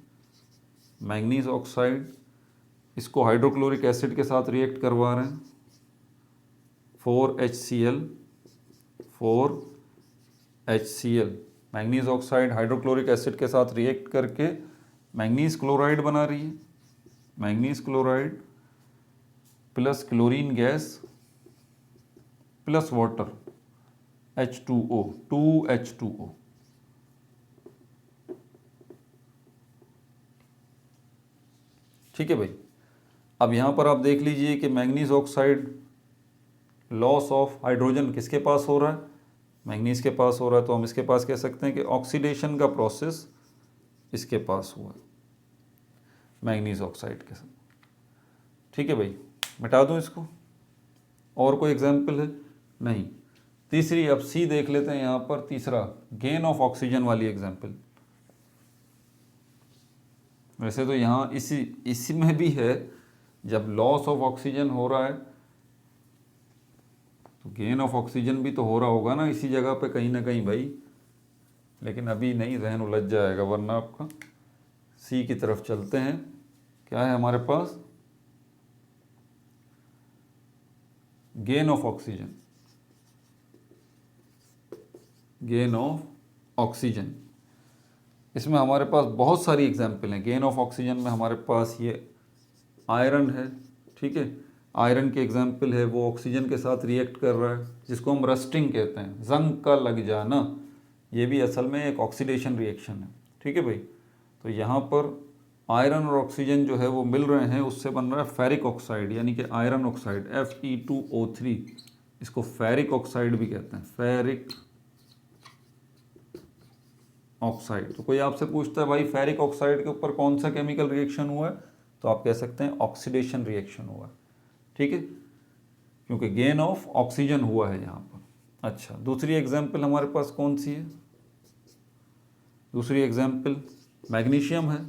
मैंगनीज ऑक्साइड, इसको हाइड्रोक्लोरिक एसिड के साथ रिएक्ट करवा रहे हैं, 4HCl, manganese oxide hydrochloric acid के साथ रिएक्ट करके मैंगनीज क्लोराइड बना रही है, manganese chloride plus chlorine gas plus water, H2O, 2H2O, ठीक है भाई। अब यहाँ पर आप देख लीजिए कि manganese oxide loss of hydrogen किसके पास हो रहा है, मैंगनीज के पास हो रहा है, तो हम इसके पास कह सकते हैं कि ऑक्सीडेशन का प्रोसेस इसके पास हुआ है मैंगनीज ऑक्साइड के साथ, ठीक है भाई। मिटा दूं इसको, और कोई एग्जाम्पल है नहीं। तीसरी, अब सी देख लेते हैं यहाँ पर, तीसरा गेन ऑफ ऑक्सीजन वाली एग्जाम्पल। वैसे तो यहाँ इसी में भी है, जब लॉस ऑफ ऑक्सीजन हो रहा है तो गेन ऑफ ऑक्सीजन भी तो हो रहा होगा ना इसी जगह पे कहीं ना कहीं भाई, लेकिन अभी नहीं, जहन उलझ जाएगा वरना आपका। सी की तरफ चलते हैं, क्या है हमारे पास, gain of oxygen, gain of oxygen, इसमें हमारे पास बहुत सारी एग्जाम्पल हैं। गेन ऑफ ऑक्सीजन में हमारे पास ये आयरन है, ठीक है, आयरन की एग्जाम्पल है, वो ऑक्सीजन के साथ रिएक्ट कर रहा है, जिसको हम रस्टिंग कहते हैं, जंग का लग जाना, ये भी असल में एक ऑक्सीडेशन रिएक्शन है, ठीक है भाई। तो यहाँ पर आयरन और ऑक्सीजन जो है वो मिल रहे हैं, उससे बन रहा है फेरिक ऑक्साइड, यानी कि आयरन ऑक्साइड, Fe2O3, इसको फेरिक ऑक्साइड भी कहते हैं, फेरिक ऑक्साइड। तो कोई आपसे पूछता है भाई फेरिक ऑक्साइड के ऊपर कौन सा केमिकल रिएक्शन हुआ है, तो आप कह सकते हैं ऑक्सीडेशन रिएक्शन हुआ है, ठीक है, क्योंकि गेन ऑफ ऑक्सीजन हुआ है यहाँ पर। अच्छा, दूसरी एग्जाम्पल हमारे पास कौन सी है, दूसरी एग्जाम्पल मैग्नीशियम है,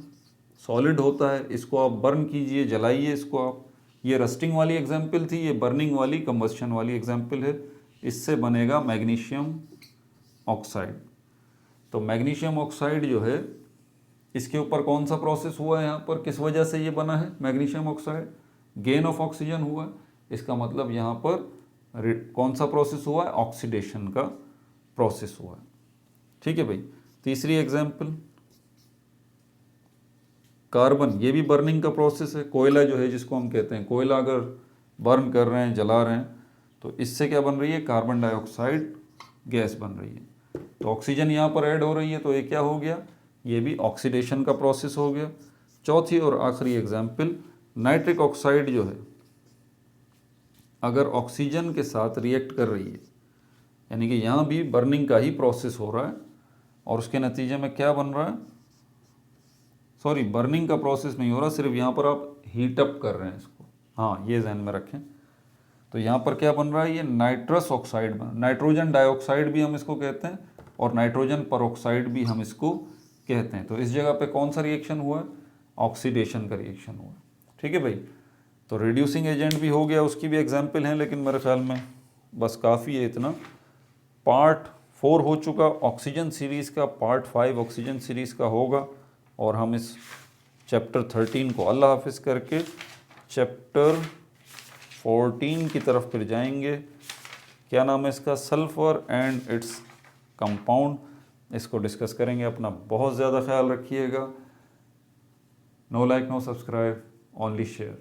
सॉलिड होता है, इसको आप बर्न कीजिए, जलाइए इसको आप, ये रस्टिंग वाली एग्जाम्पल थी, ये बर्निंग वाली कंबस्शन वाली एग्जाम्पल है, इससे बनेगा मैग्नीशियम ऑक्साइड। तो मैग्नीशियम ऑक्साइड जो है, इसके ऊपर कौन सा प्रोसेस हुआ है यहाँ पर, किस वजह से ये बना है magnesium oxide, gain of oxygen हुआ है, इसका मतलब यहाँ पर कौन सा प्रोसेस हुआ है, ऑक्सीडेशन का प्रोसेस हुआ है, ठीक है भाई। तीसरी एग्जाम्पल कार्बन, ये भी बर्निंग का प्रोसेस है, कोयला जो है जिसको हम कहते हैं, कोयला अगर बर्न कर रहे हैं, जला रहे हैं, तो इससे क्या बन रही है, कार्बन डाइऑक्साइड गैस बन रही है, तो ऑक्सीजन यहाँ पर ऐड हो रही है, तो ये क्या हो गया, ये भी ऑक्सीडेशन का प्रोसेस हो गया। चौथी और आखिरी एग्जाम्पल, नाइट्रिक ऑक्साइड जो है, अगर ऑक्सीजन के साथ रिएक्ट कर रही है यानी कि यहाँ भी बर्निंग का ही प्रोसेस हो रहा है और उसके नतीजे में क्या बन रहा है, सॉरी बर्निंग का प्रोसेस नहीं हो रहा, सिर्फ यहाँ पर आप हीट अप कर रहे हैं इसको, हाँ ये ध्यान में रखें। तो यहाँ पर क्या बन रहा है, ये नाइट्रस ऑक्साइड बन, नाइट्रोजन डाइऑक्साइड भी हम इसको कहते हैं और नाइट्रोजन परऑक्साइड भी हम इसको कहते हैं। तो इस जगह पे कौन सा रिएक्शन हुआ है, ऑक्सीडेशन का रिएक्शन हुआ है। ठीक है भाई, तो रिड्यूसिंग एजेंट भी हो गया, उसकी भी एग्जाम्पल हैं, लेकिन मेरे ख्याल में बस काफ़ी है इतना। पार्ट 4 हो चुका ऑक्सीजन सीरीज़ का, पार्ट 5 ऑक्सीजन सीरीज़ का होगा और हम इस चैप्टर 13 को अल्लाह हाफिज़ करके चैप्टर 14 की तरफ फिर जाएंगे। क्या नाम है इसका, सल्फर एंड इट्स कंपाउंड, इसको डिस्कस करेंगे। अपना बहुत ज़्यादा ख्याल रखिएगा। No like no subscribe, only share.